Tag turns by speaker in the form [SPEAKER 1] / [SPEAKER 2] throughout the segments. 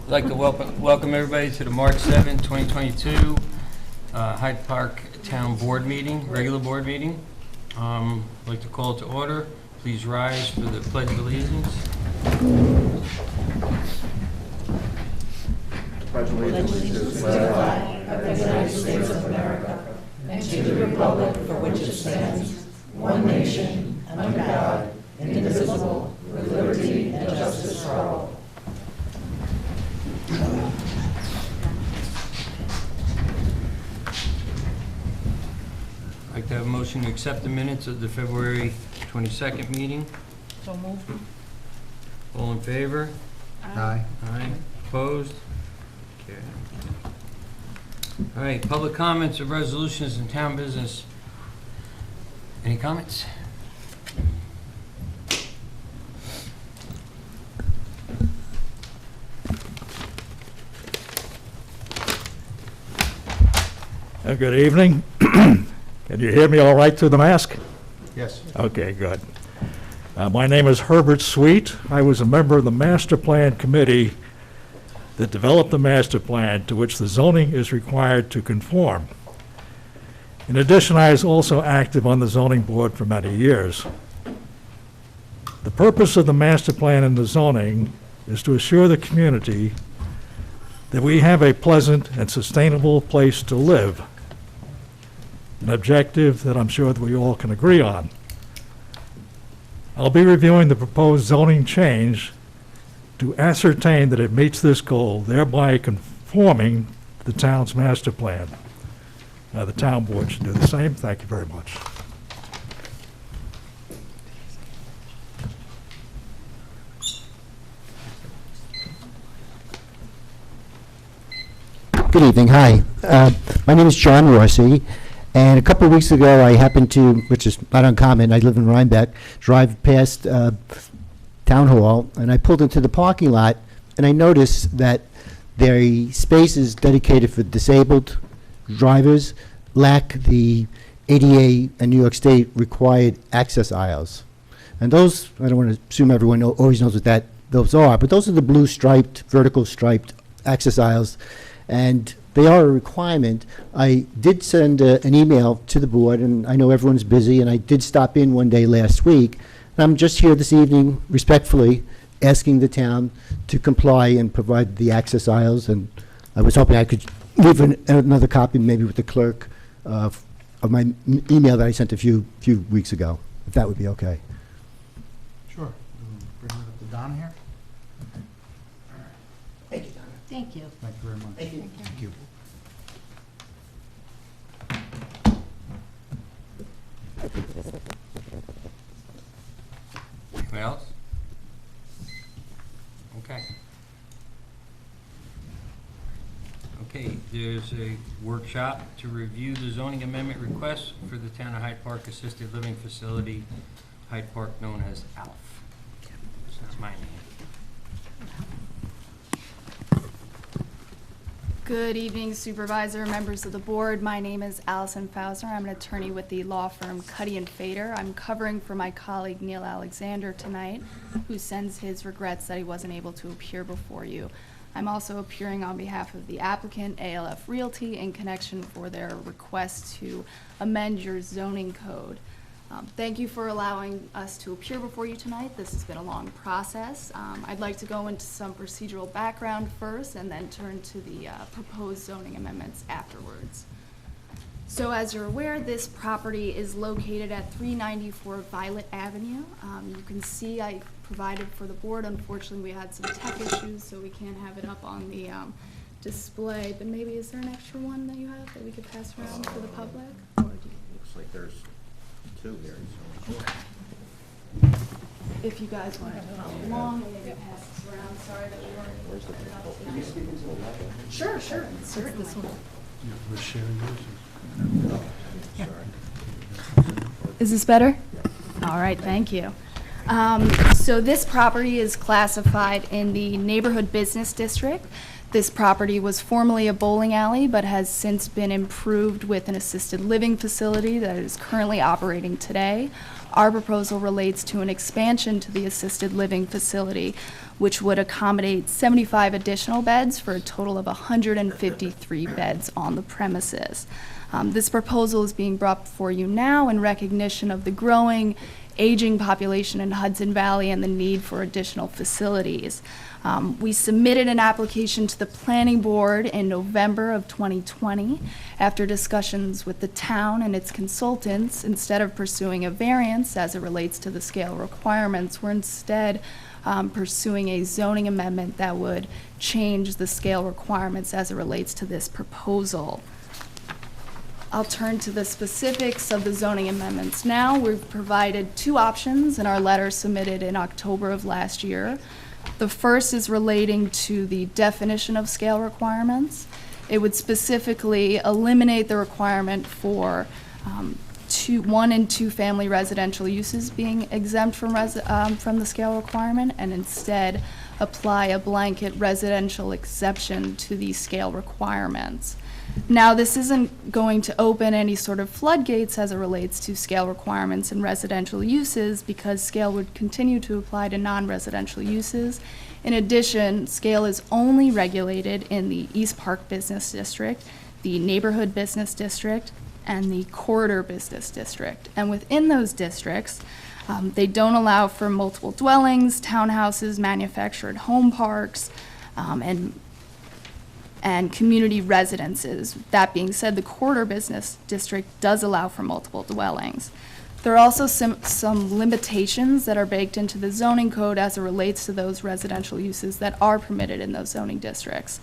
[SPEAKER 1] I'd like to welcome everybody to the March 7, 2022 Hyde Park Town Board meeting, regular board meeting. I'd like to call to order. Please rise for the Pledge of Allegiance.
[SPEAKER 2] Pledge allegiance to the flag of the United States of America and to the republic for which it stands, one nation, under God, indivisible, with liberty and justice for all.
[SPEAKER 1] I'd like to have a motion to accept the minutes of the February 22nd meeting.
[SPEAKER 3] So moved.
[SPEAKER 1] All in favor?
[SPEAKER 2] Aye.
[SPEAKER 1] Aye. Opposed? Okay. All right, public comments of resolutions and town business. Any comments?
[SPEAKER 4] Good evening. Can you hear me all right through the mask?
[SPEAKER 2] Yes.
[SPEAKER 4] Okay, good. My name is Herbert Sweet. I was a member of the Master Plan Committee that developed the master plan to which the zoning is required to conform. In addition, I was also active on the zoning board for many years. The purpose of the master plan and the zoning is to assure the community that we have a pleasant and sustainable place to live, an objective that I'm sure that we all can agree on. I'll be reviewing the proposed zoning change to ascertain that it meets this goal, thereby conforming to the town's master plan. The town board should do the same. Thank you very much.
[SPEAKER 5] Good evening. Hi. My name is John Rossi, and a couple of weeks ago I happened to, which is not uncommon, I live in Rhinebeck, drive past Town Hall, and I pulled into the parking lot, and I noticed that the spaces dedicated for disabled drivers lack the ADA and New York State required access aisles. And those, I don't want to assume everyone always knows what those are, but those are the blue striped, vertical striped access aisles, and they are a requirement. I did send an email to the board, and I know everyone's busy, and I did stop in one day last week. And I'm just here this evening, respectfully, asking the town to comply and provide the access aisles, and I was hoping I could leave another copy, maybe with the clerk, of my email that I sent a few weeks ago, if that would be okay.
[SPEAKER 2] Sure. Bring it up to Don here.
[SPEAKER 5] Thank you, Donna.
[SPEAKER 3] Thank you.
[SPEAKER 2] Thank you very much.
[SPEAKER 5] Thank you.
[SPEAKER 2] Thank you.
[SPEAKER 1] Anyone else? Okay. Okay, there's a workshop to review the zoning amendment request for the Town of Hyde Park Assisted Living Facility, Hyde Park, known as ALF. That's my name.
[SPEAKER 6] Good evening, Supervisor, members of the board. My name is Allison Fausner. I'm an attorney with the law firm Cuddy and Fader. I'm covering for my colleague Neil Alexander tonight, who sends his regrets that he wasn't able to appear before you. I'm also appearing on behalf of the applicant, ALF Realty, in connection for their request to amend your zoning code. Thank you for allowing us to appear before you tonight. This has been a long process. I'd like to go into some procedural background first and then turn to the proposed zoning amendments afterwards. So as you're aware, this property is located at 394 Violet Avenue. You can see I provided for the board. Unfortunately, we had some tech issues, so we can't have it up on the display. But maybe, is there an extra one that you have that we could pass around for the public? Or do you
[SPEAKER 7] Looks like there's two here. So.
[SPEAKER 6] If you guys want to follow along, and maybe pass this around. Sorry that we weren't.
[SPEAKER 7] Where's the people?
[SPEAKER 6] Can you speak into the microphone? Sure, certainly.
[SPEAKER 3] This one.
[SPEAKER 2] We're sharing
[SPEAKER 6] Is this better? All right, thank you. So this property is classified in the neighborhood business district. This property was formerly a bowling alley, but has since been improved with an assisted living facility that is currently operating today. Our proposal relates to an expansion to the assisted living facility, which would accommodate 75 additional beds for a total of 153 beds on the premises. This proposal is being brought before you now in recognition of the growing, aging population in Hudson Valley and the need for additional facilities. We submitted an application to the planning board in November of 2020 after discussions with the town and its consultants. Instead of pursuing a variance as it relates to the scale requirements, we're instead pursuing a zoning amendment that would change the scale requirements as it relates to this proposal. I'll turn to the specifics of the zoning amendments now. We've provided two options in our letter submitted in October of last year. The first is relating to the definition of scale requirements. It would specifically eliminate the requirement for 1 and 2 family residential uses being exempt from the scale requirement, and instead apply a blanket residential exception to these scale requirements. Now, this isn't going to open any sort of floodgates as it relates to scale requirements in residential uses, because scale would continue to apply to non-residential uses. In addition, scale is only regulated in the East Park Business District, the Neighborhood Business District, and the Corridor Business District. And within those districts, they don't allow for multiple dwellings, townhouses, manufactured home parks, and community residences. That being said, the Corridor Business District does allow for multiple dwellings. There are also some limitations that are baked into the zoning code as it relates to those residential uses that are permitted in those zoning districts.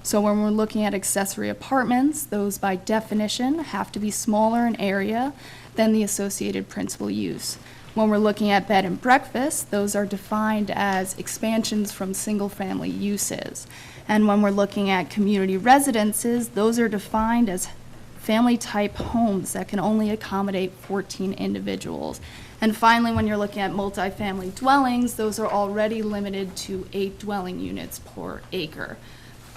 [SPEAKER 6] So when we're looking at accessory apartments, those by definition have to be smaller in area than the associated principal use. When we're looking at bed and breakfast, those are defined as expansions from single-family uses. And when we're looking at community residences, those are defined as family-type homes that can only accommodate 14 individuals. And finally, when you're looking at multifamily dwellings, those are already limited to 8 dwelling units per acre.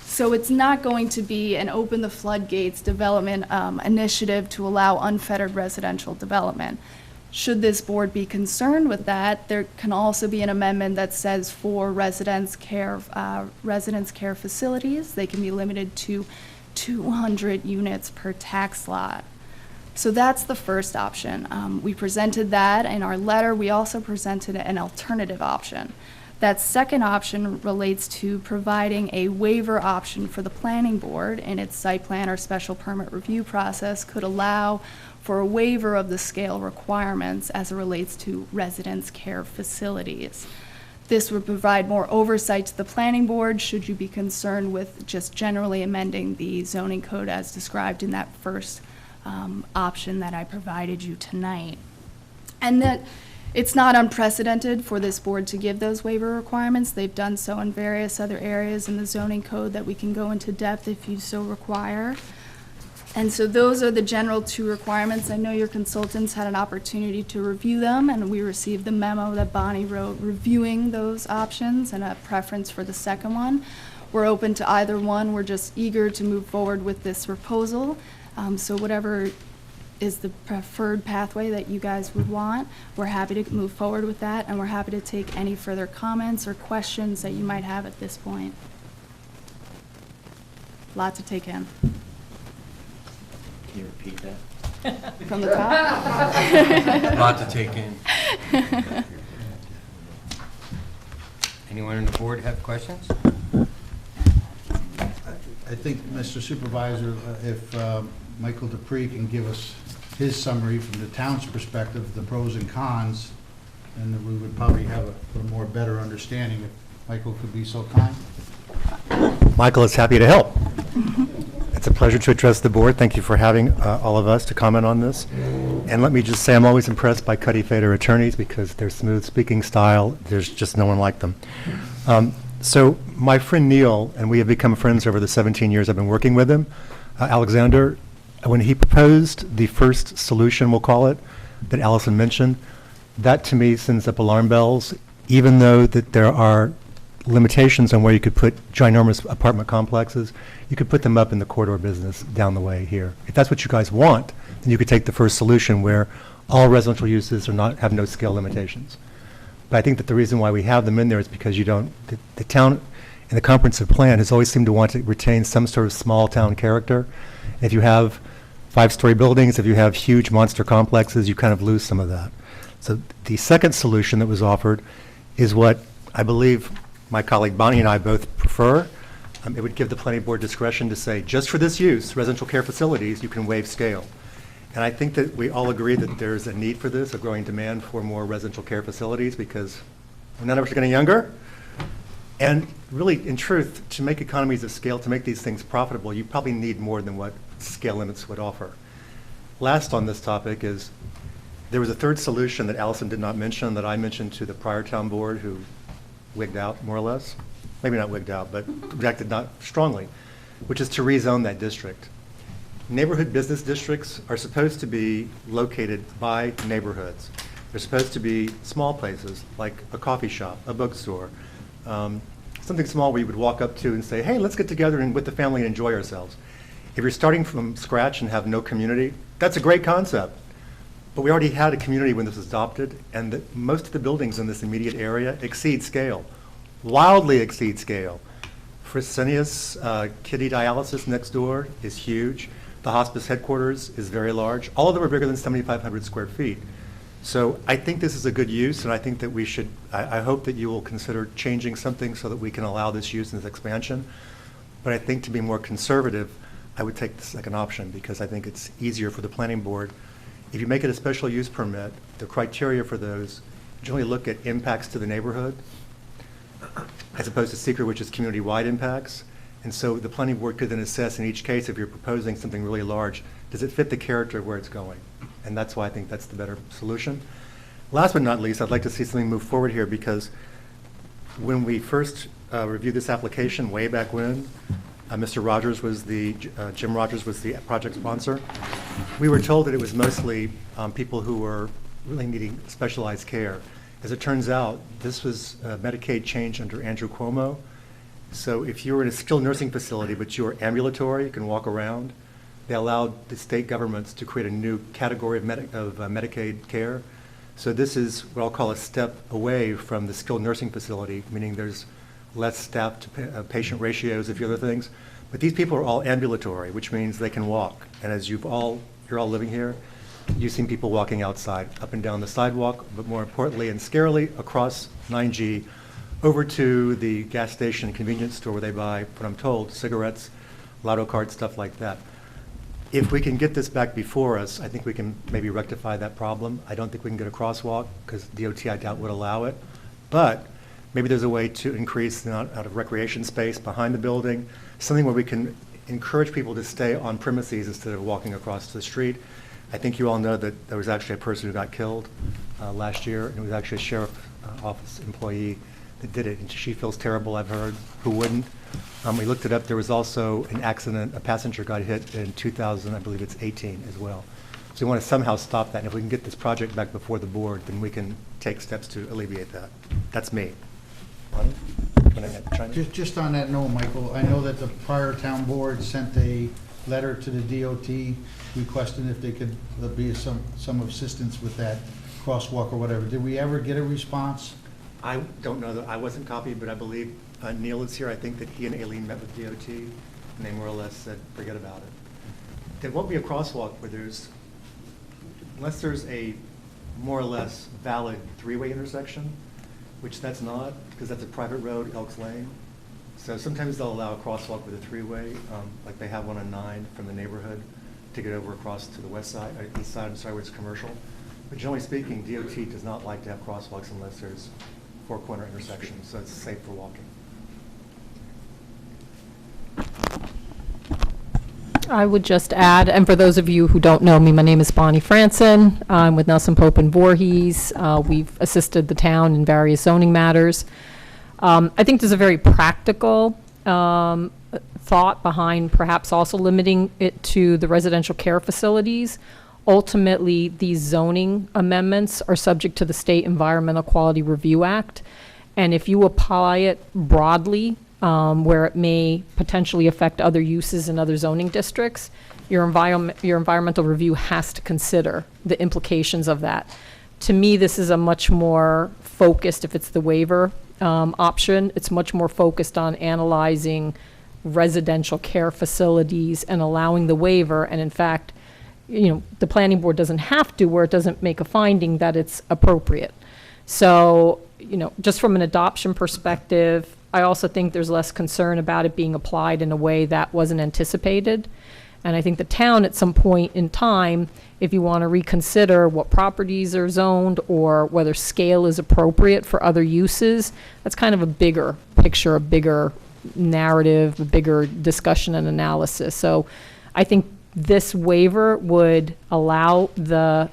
[SPEAKER 6] So it's not going to be an open the floodgates development initiative to allow unfettered residential development. Should this board be concerned with that, there can also be an amendment that says for residence care facilities, they can be limited to 200 units per tax lot. So that's the first option. We presented that in our letter. We also presented an alternative option. That second option relates to providing a waiver option for the planning board in its site plan or special permit review process could allow for a waiver of the scale requirements as it relates to residence care facilities. This would provide more oversight to the planning board should you be concerned with just generally amending the zoning code as described in that first option that I provided you tonight. And that it's not unprecedented for this board to give those waiver requirements. They've done so in various other areas in the zoning code that we can go into depth if you so require. And so those are the general 2 requirements. I know your consultants had an opportunity to review them, and we received the memo that Bonnie wrote reviewing those options and a preference for the second one. We're open to either one. We're just eager to move forward with this proposal. So whatever is the preferred pathway that you guys would want, we're happy to move forward with that, and we're happy to take any further comments or questions that you might have at this point. Lot to take in.
[SPEAKER 7] Can you repeat that?
[SPEAKER 6] From the top?
[SPEAKER 1] Lot to take in. Anyone on the board have questions?
[SPEAKER 3] I think, Mr. Supervisor, if Michael Dupree can give us his summary from the town's perspective, the pros and cons, and we would probably have a more better understanding if Michael could be so kind.
[SPEAKER 8] Michael is happy to help. It's a pleasure to address the board. Thank you for having all of us to comment on this. And let me just say I'm always impressed by Cuddy Fader attorneys because their smooth speaking style, there's just no one like them. So my friend Neil, and we have become friends over the 17 years I've been working with him, Alexander, when he proposed the first solution, we'll call it, that Allison mentioned, that to me sends up alarm bells, even though that there are limitations on where you could put ginormous apartment complexes, you could put them up in the corridor business down the way here. If that's what you guys want, then you could take the first solution where all residential uses have no scale limitations. But I think that the reason why we have them in there is because the town and the comprehensive plan has always seemed to want to retain some sort of small town character. If you have 5-story buildings, if you have huge monster complexes, you kind of lose some of that. So the second solution that was offered is what I believe my colleague Bonnie and I both prefer. It would give the planning board discretion to say, just for this use, residential care facilities, you can waive scale. And I think that we all agree that there's a need for this, a growing demand for more residential care facilities, because none of us are getting younger. And really, in truth, to make economies of scale, to make these things profitable, you probably need more than what scale limits would offer. Last on this topic is, there was a third solution that Allison did not mention that I mentioned to the prior town board, who wigged out, more or less. Maybe not wigged out, but objected not strongly, which is to rezone that district. Neighborhood business districts are supposed to be located by neighborhoods. They're supposed to be small places, like a coffee shop, a bookstore, something small where you would walk up to and say, hey, let's get together and with the family and enjoy ourselves. If you're starting from scratch and have no community, that's a great concept. But we already had a community when this was adopted, and most of the buildings in this immediate area exceed scale, wildly exceed scale. Fresenius Kidney Dialysis next door is huge. The hospice headquarters is very large. All of them are bigger than 7,500 square feet. So I think this is a good use, and I think that we should, I hope that you will consider changing something so that we can allow this use and this expansion. But I think to be more conservative, I would take the second option, because I think it's easier for the planning board. If you make it a special use permit, the criteria for those generally look at impacts to the neighborhood, as opposed to secret, which is community-wide impacts. And so the planning board could then assess in each case, if you're proposing something really large, does it fit the character of where it's going? And that's why I think that's the better solution. Last but not least, I'd like to see something move forward here, because when we first reviewed this application way back when, Mr. Rogers was Jim Rogers was the project sponsor. We were told that it was mostly people who were really needing specialized care. As it turns out, this was a Medicaid change under Andrew Cuomo. So if you were in a skilled nursing facility, but you were ambulatory, you can walk around, they allowed the state governments to create a new category of Medicaid care. So this is what I'll call a step away from the skilled nursing facility, meaning there's less staff to patient ratios, a few other things. But these people are all ambulatory, which means they can walk. And as you're all living here, you've seen people walking outside, up and down the sidewalk, but more importantly and scarily, across 9G, over to the gas station and convenience store where they buy, what I'm told, cigarettes, lotto cards, stuff like that. If we can get this back before us, I think we can maybe rectify that problem. I don't think we can get a crosswalk, because DOT, I doubt, would allow it. But maybe there's a way to increase the amount of recreation space behind the building, something where we can encourage people to stay on premises instead of walking across the street. I think you all know that there was actually a person who got killed last year, and it was actually a sheriff's office employee that did it, and she feels terrible, I've heard. Who wouldn't? We looked it up. There was also an accident, a passenger got hit in 2000, I believe it's 18 as well. So we want to somehow stop that, and if we can get this project back before the board, then we can take steps to alleviate that. That's me. Bonnie?
[SPEAKER 3] Just on that note, Michael, I know that the prior town board sent a letter to the DOT requesting if they could be some assistance with that crosswalk or whatever. Did we ever get a response?
[SPEAKER 8] I don't know, I wasn't copied, but I believe Neil is here. I think that he and Aileen met with DOT, and they more or less said, forget about it. There won't be a crosswalk where unless there's a more or less valid three-way intersection, which that's not, because that's a private road, Elks Lane. So sometimes they'll allow a crosswalk with a three-way, like they have one on 9 from the neighborhood to get over across to the west side, east side, I'm sorry, where it's commercial. But generally speaking, DOT does not like to have crosswalks unless there's four-corner intersections, so it's safe for walking.
[SPEAKER 2] I would just add, and for those of you who don't know me, my name is Bonnie Franson. I'm with Nelson Pope and Voorhees. We've assisted the town in various zoning matters. I think there's a very practical thought behind perhaps also limiting it to the residential care facilities. Ultimately, these zoning amendments are subject to the State Environmental Quality Review Act.
[SPEAKER 9] And if you apply it broadly, where it may potentially affect other uses in other zoning districts, your environmental review has to consider the implications of that. To me, this is a much more focused, if it's the waiver option, it's much more focused on analyzing residential care facilities and allowing the waiver. And in fact, the planning board doesn't have to, where it doesn't make a finding that it's appropriate. So, just from an adoption perspective, I also think there's less concern about it being applied in a way that wasn't anticipated. And I think the town, at some point in time, if you want to reconsider what properties are zoned or whether scale is appropriate for other uses, that's kind of a bigger picture, a bigger narrative, a bigger discussion and analysis. So I think this waiver would allow the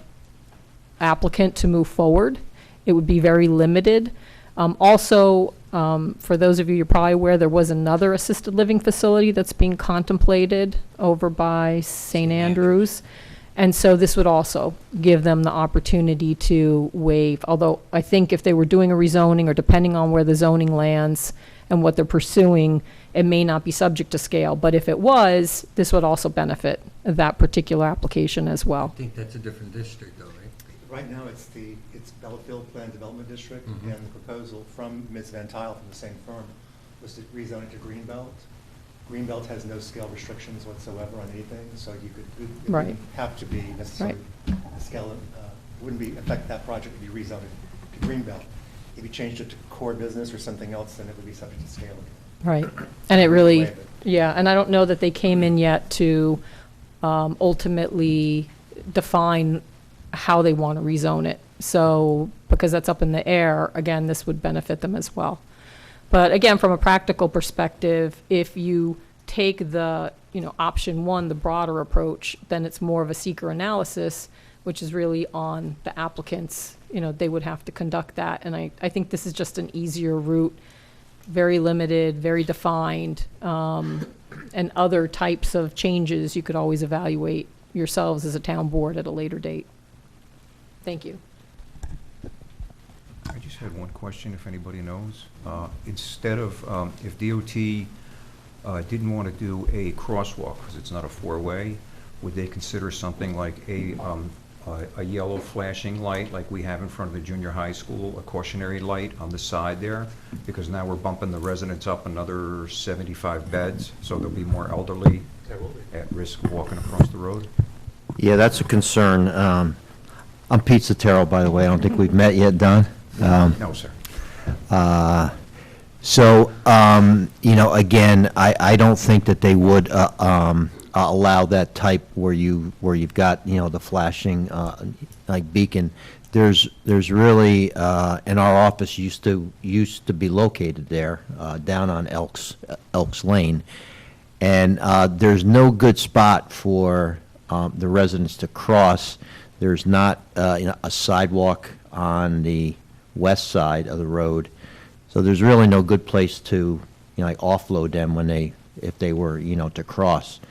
[SPEAKER 9] applicant to move forward. It would be very limited. For those of you, you're probably aware, there was another assisted living facility that's being contemplated over by St. Andrews. And so this would also give them the opportunity to waive, although I think if they were doing a rezoning, or depending on where the zoning lands and what they're pursuing, it may not be subject to scale. But if it was, this would also benefit that particular application as well.
[SPEAKER 1] I think that's a different district, though, right?
[SPEAKER 8] Right now, it's Bellafield Plan Development District,
[SPEAKER 1] Mhm.
[SPEAKER 8] and the proposal from Ms. Van Tile from the same firm was to rezone it to Greenbelt. Greenbelt has no scale restrictions whatsoever on anything, so it
[SPEAKER 9] Right.
[SPEAKER 8] wouldn't have to be necessarily a scale, wouldn't affect that project to be rezoned to Greenbelt. If you changed it to core business or something else, then it would be subject to scale.
[SPEAKER 9] Right. And it really,
[SPEAKER 8] Waive it.
[SPEAKER 9] yeah, and I don't know that they came in yet to ultimately define how they want to rezone it. So, because that's up in the air, again, this would benefit them as well. But again, from a practical perspective, if you take the, option one, the broader approach, then it's more of a seeker analysis, which is really on the applicants. They would have to conduct that. And I think this is just an easier route, very limited, very defined, and other types of changes you could always evaluate yourselves as a town board at a later date. Thank you.
[SPEAKER 10] I just had one question, if anybody knows. Instead of, if DOT didn't want to do a crosswalk, because it's not a four-way, would they consider something like a yellow flashing light like we have in front of the junior high school, a cautionary light on the side there? Because now we're bumping the residents up another 75 beds, so there'll be more elderly at risk of walking across the road.
[SPEAKER 7] Yeah, that's a concern. I'm Pete Sotero, by the way. I don't think we've met yet, Don.
[SPEAKER 10] No, sir.
[SPEAKER 7] Again, I don't think that they would allow that type where you've got, the flashing, like beacon. There's really, and our office used to be located there, down on Elks Lane. And there's no good spot for the residents to cross. There's not, a sidewalk on the west side of the road. So there's really no good place to, offload them if they were, to cross.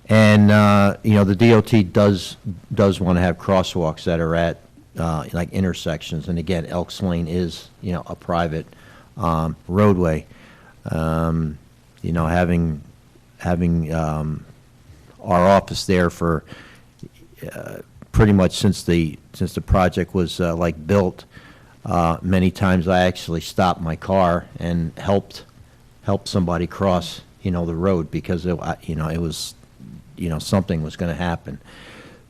[SPEAKER 7] And, the DOT does want to have crosswalks that are at, like intersections. And again, Elks Lane is, a private roadway. Having our office there for pretty much since the project was built, many times I actually stopped my car and helped somebody cross, the road, because it was, something was going to happen.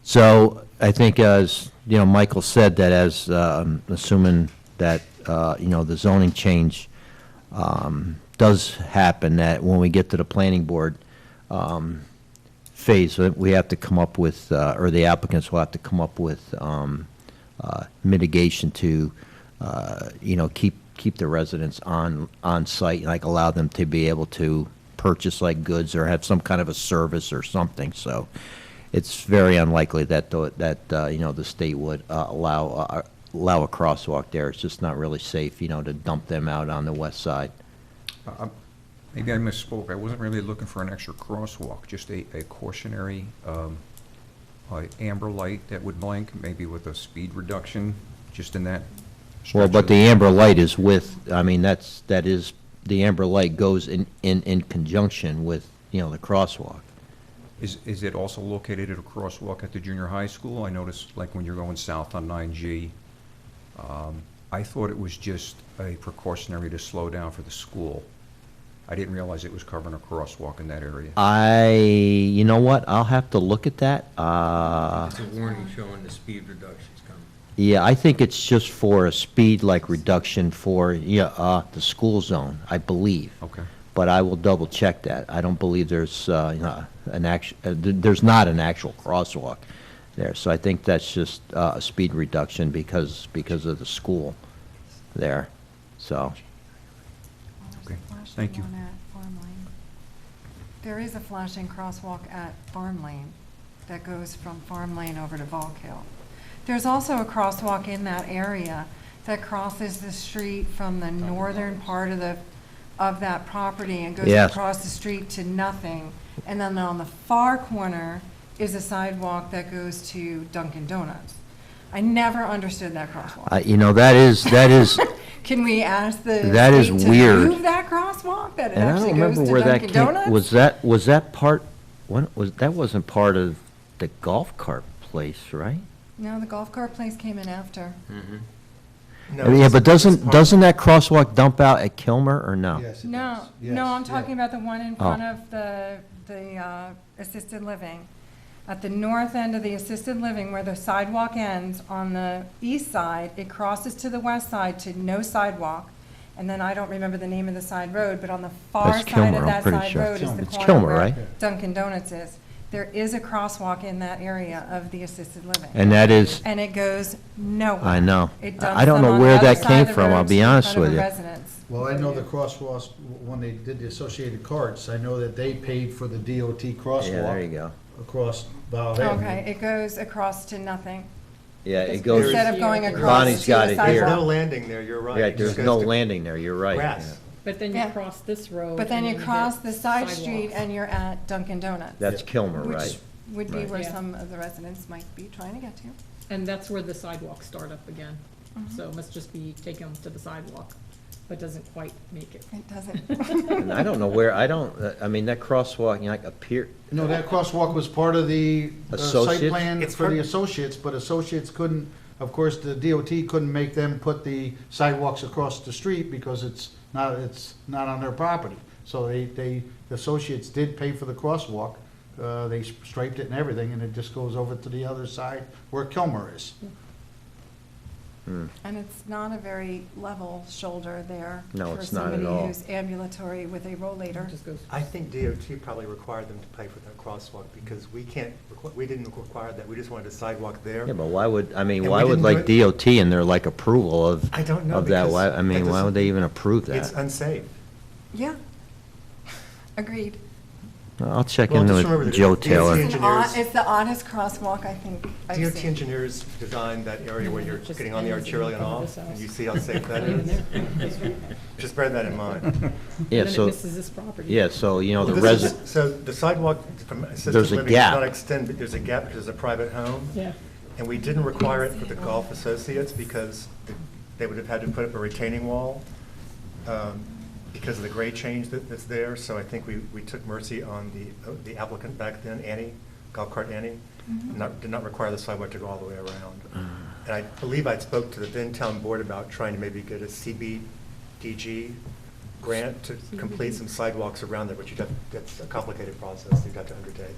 [SPEAKER 7] So I think, as Michael said, that as assuming that the zoning change does happen, that when we get to the planning board phase, we have to come up with, or the applicants will have to come up with mitigation to, keep the residents on site, like allow them to be able to purchase like goods or have some kind of a service or something. So it's very unlikely that the state would allow a crosswalk there. It's just not really safe, to dump them out on the west side.
[SPEAKER 10] Maybe I misspoke. I wasn't really looking for an extra crosswalk, just a cautionary amber light that would blink, maybe with a speed reduction, just in that
[SPEAKER 7] Well, but the amber light is with, I mean, that is, the amber light goes in conjunction with, you know, the crosswalk.
[SPEAKER 10] Is it also located at a crosswalk at the junior high school? I noticed, like, when you're going south on 9G, I thought it was just a precautionary to slow down for the school. I didn't realize it was covering a crosswalk in that area.
[SPEAKER 7] You know what, I'll have to look at that.
[SPEAKER 1] It's a warning showing the speed reduction's coming.
[SPEAKER 7] Yeah, I think it's just for a speed, like, reduction for, the school zone, I believe.
[SPEAKER 10] Okay.
[SPEAKER 7] But I will double check that. I don't believe there's, there's not an actual crosswalk there. So I think that's just a speed reduction because of the school there, so.
[SPEAKER 10] Okay, thank you.
[SPEAKER 2] There is a flashing crosswalk at Farm Lane that goes from Farm Lane over to Volkill. There's also a crosswalk in that area that crosses the street from the northern part of that property and goes
[SPEAKER 7] Yes.
[SPEAKER 2] across the street to nothing. And then on the far corner is a sidewalk that goes to Dunkin' Donuts. I never understood that crosswalk.
[SPEAKER 7] You know, that is,
[SPEAKER 2] Can we ask the
[SPEAKER 7] That is
[SPEAKER 2] state to
[SPEAKER 7] weird.
[SPEAKER 2] move that crosswalk, that it
[SPEAKER 7] and I don't
[SPEAKER 2] actually goes
[SPEAKER 7] remember
[SPEAKER 2] to
[SPEAKER 7] where that
[SPEAKER 2] Dunkin'
[SPEAKER 7] came,
[SPEAKER 2] Donuts?
[SPEAKER 7] was that part, that wasn't part of the golf cart place, right?
[SPEAKER 2] No, the golf cart place came in after.
[SPEAKER 8] No,
[SPEAKER 7] Yeah, but
[SPEAKER 8] it's part-
[SPEAKER 7] doesn't that crosswalk dump out at Kilmer, or no?
[SPEAKER 3] Yes, it
[SPEAKER 2] No,
[SPEAKER 3] does.
[SPEAKER 2] no, I'm
[SPEAKER 3] Yes,
[SPEAKER 2] talking
[SPEAKER 3] yeah.
[SPEAKER 2] about the one in front of the assisted living. At the north end of the assisted living, where the sidewalk ends on the east side, it crosses to the west side to no sidewalk. And then I don't remember the name of the side road, but on the far
[SPEAKER 7] That's
[SPEAKER 2] side
[SPEAKER 7] Kilmer,
[SPEAKER 2] of
[SPEAKER 7] I'm
[SPEAKER 2] that
[SPEAKER 7] pretty
[SPEAKER 2] side
[SPEAKER 7] sure.
[SPEAKER 2] road is the
[SPEAKER 7] It's
[SPEAKER 2] corner
[SPEAKER 7] Kilmer,
[SPEAKER 2] where
[SPEAKER 7] right?
[SPEAKER 2] Dunkin' Donuts is. There is a crosswalk in that area of the assisted living.
[SPEAKER 7] And that is,
[SPEAKER 2] And it goes nowhere.
[SPEAKER 7] I know.
[SPEAKER 2] It
[SPEAKER 7] I
[SPEAKER 2] dumps
[SPEAKER 7] don't
[SPEAKER 2] them
[SPEAKER 7] know
[SPEAKER 2] on the
[SPEAKER 7] where
[SPEAKER 2] other
[SPEAKER 7] that
[SPEAKER 2] side
[SPEAKER 7] came
[SPEAKER 2] of the
[SPEAKER 7] from,
[SPEAKER 2] road
[SPEAKER 7] I'll be
[SPEAKER 2] in
[SPEAKER 7] honest
[SPEAKER 2] front of
[SPEAKER 7] with
[SPEAKER 2] a
[SPEAKER 7] you.
[SPEAKER 2] residence.
[SPEAKER 3] Well, I know the crosswalks, when they did the associated carts, I know that they paid for the DOT crosswalk.
[SPEAKER 7] Yeah, there you go.
[SPEAKER 3] Across Valve Avenue.
[SPEAKER 2] Okay, it goes across to nothing.
[SPEAKER 7] Yeah, it goes,
[SPEAKER 2] Instead of going
[SPEAKER 9] Bonnie's
[SPEAKER 2] across to
[SPEAKER 7] got
[SPEAKER 2] the
[SPEAKER 7] it
[SPEAKER 8] There's
[SPEAKER 7] here.
[SPEAKER 8] no
[SPEAKER 2] sidewalk.
[SPEAKER 8] landing there, you're right.
[SPEAKER 7] yeah,
[SPEAKER 8] It
[SPEAKER 7] there's
[SPEAKER 8] just
[SPEAKER 7] no
[SPEAKER 8] goes to
[SPEAKER 7] landing there, you're right.
[SPEAKER 8] grass.
[SPEAKER 9] But then you
[SPEAKER 2] Yeah.
[SPEAKER 9] cross this road.
[SPEAKER 2] But then
[SPEAKER 9] and
[SPEAKER 2] you
[SPEAKER 9] hit
[SPEAKER 2] cross the side street
[SPEAKER 9] sidewalks.
[SPEAKER 2] and you're at Dunkin' Donuts.
[SPEAKER 7] That's Kilmer,
[SPEAKER 2] Which
[SPEAKER 7] right?
[SPEAKER 2] would be
[SPEAKER 7] Right.
[SPEAKER 2] where
[SPEAKER 9] Yeah.
[SPEAKER 2] some of the residents might be trying to get to.
[SPEAKER 9] And that's where the sidewalks start up again.
[SPEAKER 2] Mm-hmm.
[SPEAKER 9] So it must just be taking them to the sidewalk, but doesn't quite make it.
[SPEAKER 2] It doesn't.
[SPEAKER 7] And I don't know where, I mean, that crosswalk, you know, like appear,
[SPEAKER 3] No, that crosswalk was part of the site
[SPEAKER 7] Associates?
[SPEAKER 3] plan
[SPEAKER 8] It's
[SPEAKER 3] for the
[SPEAKER 8] part-
[SPEAKER 3] associates, but associates couldn't, of course, the DOT couldn't make them put the sidewalks across the street because it's not on their property. So the associates did pay for the crosswalk. They striped it and everything, and it just goes over to the other side where Kilmer is.
[SPEAKER 2] And it's not a very level shoulder there.
[SPEAKER 7] No, it's not at all.
[SPEAKER 2] For somebody who's ambulatory with a rollator.
[SPEAKER 9] It just goes.
[SPEAKER 8] I think DOT probably required them to pay for that crosswalk because we didn't require that. We just wanted a sidewalk there.
[SPEAKER 7] yeah, but why would, I mean,
[SPEAKER 8] And
[SPEAKER 7] why
[SPEAKER 8] we
[SPEAKER 7] would
[SPEAKER 8] didn't
[SPEAKER 7] like
[SPEAKER 8] do
[SPEAKER 7] DOT and their like approval of,
[SPEAKER 8] I don't know.
[SPEAKER 7] of that,
[SPEAKER 8] because
[SPEAKER 7] why, I mean,
[SPEAKER 8] that
[SPEAKER 7] why would they
[SPEAKER 8] doesn't-
[SPEAKER 7] even approve
[SPEAKER 8] It's
[SPEAKER 7] that?
[SPEAKER 8] unsafe.
[SPEAKER 2] Yeah. Agreed.
[SPEAKER 7] I'll check
[SPEAKER 8] Well,
[SPEAKER 7] into
[SPEAKER 8] just remember
[SPEAKER 7] it,
[SPEAKER 8] that
[SPEAKER 7] Joe
[SPEAKER 8] DOT
[SPEAKER 7] Taylor.
[SPEAKER 2] It's
[SPEAKER 8] engineers-
[SPEAKER 2] it's the oddest crosswalk I think I've
[SPEAKER 8] DOT
[SPEAKER 2] seen.
[SPEAKER 8] engineers designed that area where you're
[SPEAKER 9] Just
[SPEAKER 8] getting on the
[SPEAKER 9] ends in
[SPEAKER 8] arterial and
[SPEAKER 9] front of
[SPEAKER 8] off,
[SPEAKER 9] this
[SPEAKER 8] and you
[SPEAKER 9] house.
[SPEAKER 8] see how safe that
[SPEAKER 9] Not even
[SPEAKER 8] is.
[SPEAKER 9] there.
[SPEAKER 8] Just bear that in mind.
[SPEAKER 7] Yeah,
[SPEAKER 9] And then it
[SPEAKER 7] so,
[SPEAKER 9] misses this property.
[SPEAKER 7] yeah, so, you know, the
[SPEAKER 8] Well, this is-
[SPEAKER 7] resident,
[SPEAKER 8] So the sidewalk from assisted
[SPEAKER 7] There's a
[SPEAKER 8] living does
[SPEAKER 7] gap.
[SPEAKER 8] not extend, but there's a gap because it's a private home.
[SPEAKER 9] Yeah.
[SPEAKER 8] And we didn't require it for the golf associates because they would have had to put up a retaining wall because of the grade change that's there. So I think we took mercy on the applicant back then, Annie, golf cart Annie, did not require the sidewalk to go all the way around. And I believe I spoke to the then town board about trying to maybe get a CBDG grant to complete some sidewalks around there, but that's a complicated process you'd have to undertake.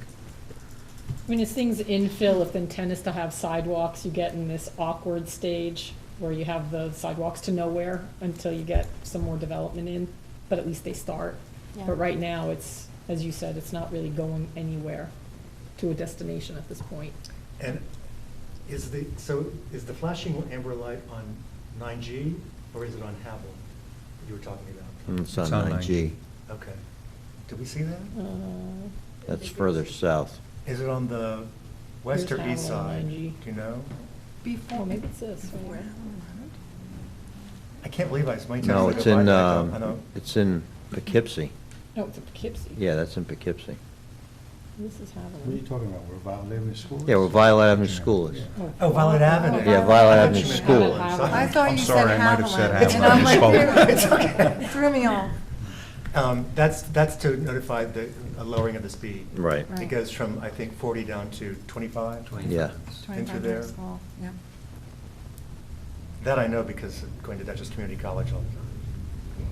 [SPEAKER 9] I mean, as things infill, if the intent is to have sidewalks, you get in this awkward stage where you have the sidewalks to nowhere until you get some more development in, but at least they start.
[SPEAKER 2] Yeah.
[SPEAKER 9] But right now, it's, as you said, it's not really going anywhere to a destination at this point.
[SPEAKER 8] And is the flashing amber light on 9G or is it on Havel that you were talking about?
[SPEAKER 7] it's on
[SPEAKER 10] It's on
[SPEAKER 7] 9G,
[SPEAKER 8] Okay. Did we see that?
[SPEAKER 7] that's further south.
[SPEAKER 8] Is it on the west or
[SPEAKER 9] Here's
[SPEAKER 8] east
[SPEAKER 9] Havel on
[SPEAKER 8] side?
[SPEAKER 9] 9G.
[SPEAKER 8] Do you know?
[SPEAKER 2] Before.
[SPEAKER 9] Oh, maybe it's this. right?
[SPEAKER 8] I can't believe so many
[SPEAKER 7] No,
[SPEAKER 8] times
[SPEAKER 7] it's
[SPEAKER 8] I go by
[SPEAKER 7] in,
[SPEAKER 8] there, I know.
[SPEAKER 7] it's in Poughkeepsie.
[SPEAKER 9] No, it's in Poughkeepsie.
[SPEAKER 7] Yeah, that's in Poughkeepsie.
[SPEAKER 9] This is
[SPEAKER 3] What are
[SPEAKER 9] happening.
[SPEAKER 3] you talking about, where Violet Avenue School is?
[SPEAKER 7] Yeah, where Violet Avenue School is.
[SPEAKER 8] Oh, Violet Avenue.
[SPEAKER 7] Yeah, Violet Avenue School.
[SPEAKER 2] I thought
[SPEAKER 10] I'm
[SPEAKER 2] you
[SPEAKER 10] sorry,
[SPEAKER 2] said
[SPEAKER 10] I might have said
[SPEAKER 2] Haviland. And
[SPEAKER 10] Haviland.
[SPEAKER 2] I'm
[SPEAKER 10] It's
[SPEAKER 2] like,
[SPEAKER 10] okay.
[SPEAKER 2] threw me off.
[SPEAKER 8] That's to notify the lowering of the speed.
[SPEAKER 7] Right.
[SPEAKER 2] Right.
[SPEAKER 8] It goes from, I think, 40 down to 25.
[SPEAKER 7] Yeah.
[SPEAKER 2] 25
[SPEAKER 8] there.
[SPEAKER 2] minutes long, yeah.
[SPEAKER 8] That I know because of going to Dutchess Community College all the time.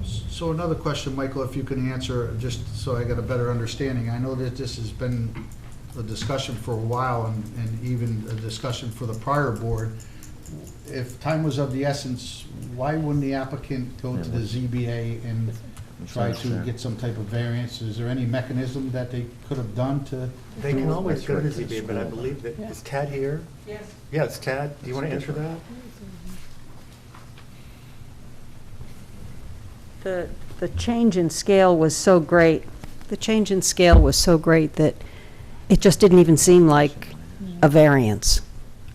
[SPEAKER 3] So another question, Michael, if you can answer, just so I get a better understanding. I know that this has been a discussion for a while and even a discussion for the prior board. If time was of the essence, why wouldn't the applicant go to the ZBA and try to get some type of variance? Is there any mechanism that they could have done to?
[SPEAKER 8] They can always go to the ZBA, but I believe that, is Tad here?
[SPEAKER 2] Yes.
[SPEAKER 8] Yeah, it's Tad. Do you want to answer that?
[SPEAKER 11] The change in scale was so great, the change in scale was so great that it just didn't even seem like a variance.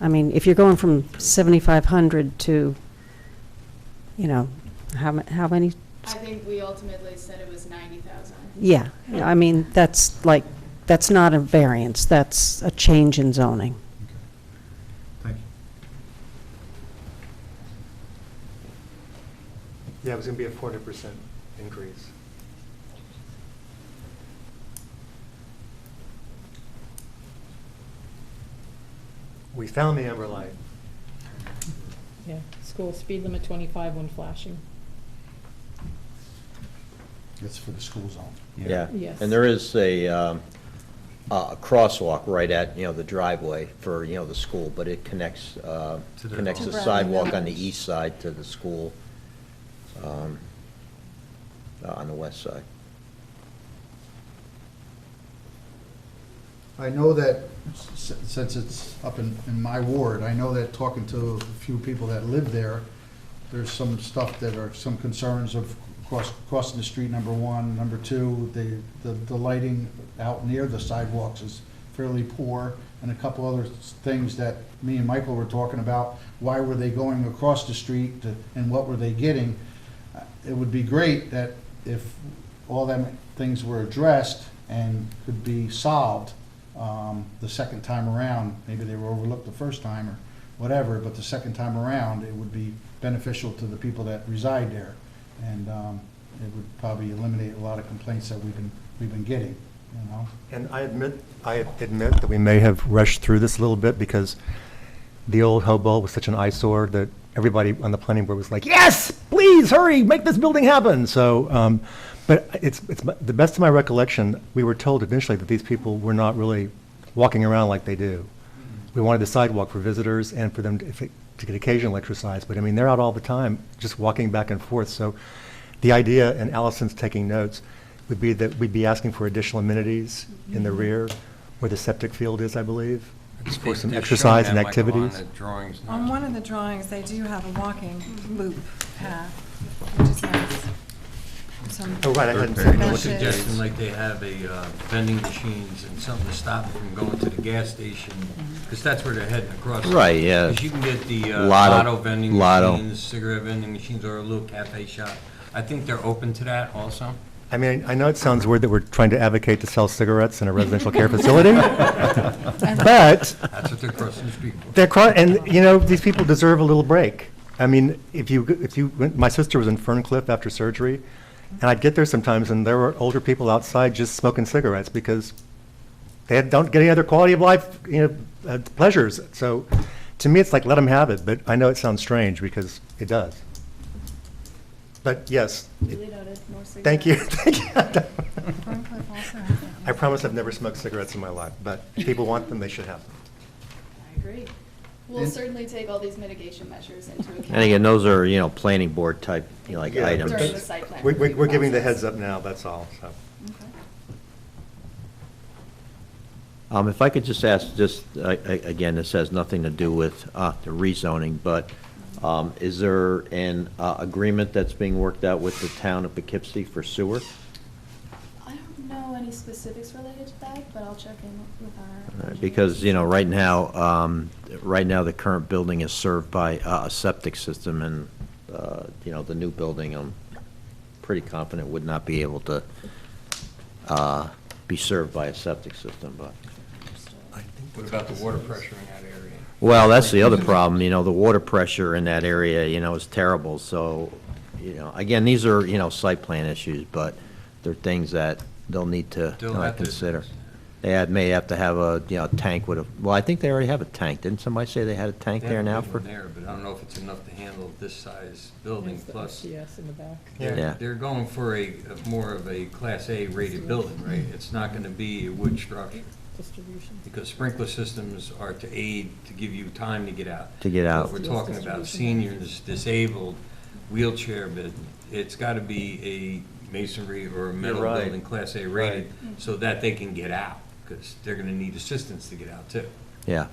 [SPEAKER 11] I mean, if you're going from 7,500 to, you know, how many?
[SPEAKER 6] I think we ultimately said it was 90,000.
[SPEAKER 11] Yeah, I mean, that's like, that's not a variance, that's a change in zoning.
[SPEAKER 3] Thank you.
[SPEAKER 8] Yeah, it was going to be a 400% increase. We found the amber light.
[SPEAKER 9] Yeah, school speed limit 25 when flashing.
[SPEAKER 3] It's for the school zone.
[SPEAKER 7] Yeah.
[SPEAKER 9] Yes.
[SPEAKER 7] And there is a crosswalk right at, the driveway for, the school, but it connects, connects the
[SPEAKER 2] Bradley
[SPEAKER 7] sidewalk on the
[SPEAKER 2] Mills.
[SPEAKER 7] east side to the school, on the west side.
[SPEAKER 3] I know that, since it's up in my ward, I know that talking to a few people that live there, there's some stuff that are some concerns of crossing the street, number one. Number two, the lighting out near the sidewalks is fairly poor, and a couple other things that me and Michael were talking about. Why were they going across the street, and what were they getting? It would be great that if all them things were addressed and could be solved the second time around. Maybe they were overlooked the first time or whatever, but the second time around, it would be beneficial to the people that reside there. And it would probably eliminate a lot of complaints that we've been getting, you know?
[SPEAKER 8] And I admit that we may have rushed through this a little bit because the old Hopewell was such an eyesore that everybody on the planning board was like, yes, please, hurry, make this building happen. So, but it's the best of my recollection, we were told initially that these people were not really walking around like they do. We wanted the sidewalk for visitors and for them to get occasional exercise, but I mean, they're out all the time, just walking back and forth. So the idea, and Allison's taking notes, would be that we'd be asking for additional amenities in the rear where the septic field is, I believe, for some
[SPEAKER 1] They're
[SPEAKER 8] exercise
[SPEAKER 1] showing
[SPEAKER 8] and
[SPEAKER 1] that, Michael,
[SPEAKER 8] activities.
[SPEAKER 1] on the drawings now.
[SPEAKER 2] On one of the drawings, they do have a walking loop path, which is nice. Some
[SPEAKER 8] Oh, right, I hadn't
[SPEAKER 1] They're
[SPEAKER 8] seen
[SPEAKER 2] benches.
[SPEAKER 8] that.
[SPEAKER 1] suggesting like they have a vending machines and something to stop them from going to the gas station, because that's where they're heading across.
[SPEAKER 7] Right, yeah.
[SPEAKER 1] Because you can get the
[SPEAKER 7] Lotto-
[SPEAKER 1] lotto vending
[SPEAKER 7] Lotto.
[SPEAKER 1] machines, cigarette vending machines, or a little cafe shop. I think they're open to that also.
[SPEAKER 8] I mean, I know it sounds weird that we're trying to advocate to sell cigarettes in a residential care facility, but
[SPEAKER 1] That's what they're crossing the street for.
[SPEAKER 8] and, these people deserve a little break. I mean, my sister was in Ferncliff after surgery, and I'd get there sometimes, and there were older people outside just smoking cigarettes because they don't get any other quality of life, pleasures. So, to me, it's like, let them have it, but I know it sounds strange because it does. But yes,
[SPEAKER 6] Duly noted, more cigarettes.
[SPEAKER 8] thank you, thank you.
[SPEAKER 2] Ferncliff also has that.
[SPEAKER 8] I promise I've never smoked cigarettes in my life, but if people want them, they should have them.
[SPEAKER 6] I agree. We'll certainly take all these mitigation measures into account.
[SPEAKER 7] And again, those are, planning board type, like
[SPEAKER 8] Yeah,
[SPEAKER 7] items.
[SPEAKER 6] During the site plan
[SPEAKER 8] We're
[SPEAKER 6] review
[SPEAKER 8] giving the
[SPEAKER 6] process.
[SPEAKER 8] heads up now, that's all, so.
[SPEAKER 6] Okay.
[SPEAKER 7] If I could just ask, again, this has nothing to do with the rezoning, but is there an agreement that's being worked out with the town of Poughkeepsie for sewer?
[SPEAKER 6] I don't know any specifics related to that, but I'll check in with our.
[SPEAKER 7] Because, right now, the current building is served by a septic system, and, the new building, I'm pretty confident would not be able to be served by a septic system, but.
[SPEAKER 1] What about the water pressure in that area?
[SPEAKER 7] Well, that's the other problem, the water pressure in that area, is terrible, so, again, these are, site plan issues, but they're things that they'll need to
[SPEAKER 1] They'll have to-
[SPEAKER 7] consider. They may have to have a, tank with a, well, I think they already have a tank. Didn't somebody say they had a tank
[SPEAKER 1] They
[SPEAKER 7] there
[SPEAKER 1] have a
[SPEAKER 7] now
[SPEAKER 1] big
[SPEAKER 7] for?
[SPEAKER 1] one there, but I don't know if it's enough to handle this size building,
[SPEAKER 9] There's the
[SPEAKER 1] plus
[SPEAKER 9] SDS in the back.
[SPEAKER 7] Yeah.
[SPEAKER 1] they're going for more of a Class A rated building, right? It's not gonna be a wood structure,
[SPEAKER 9] Distribution.
[SPEAKER 1] because sprinkler systems are to aid, to give you time to get out.
[SPEAKER 7] To get out.
[SPEAKER 1] But we're talking about seniors, disabled, wheelchair, but it's gotta be a masonry or a metal
[SPEAKER 8] right.
[SPEAKER 1] building, Class A rated, so that they can get out, because they're gonna need assistance to get out too.
[SPEAKER 7] Yeah,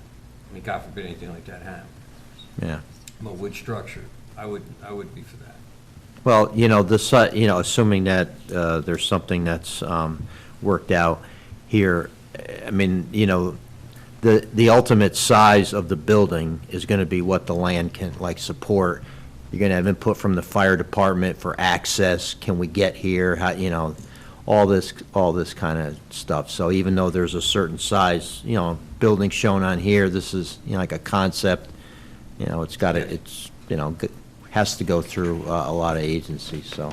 [SPEAKER 1] I mean, God forbid anything like that happens.
[SPEAKER 7] yeah.
[SPEAKER 1] But wood structure, I would be for that.
[SPEAKER 7] Well, assuming that there's something that's worked out here, I mean, the ultimate size of the building is going to be what the land can, support. You're going to have input from the fire department for access, can we get here, how, all this kind of stuff. So even though there's a certain size, building shown on here, this is, like a concept, it's got to, has to go through a lot of agencies, so.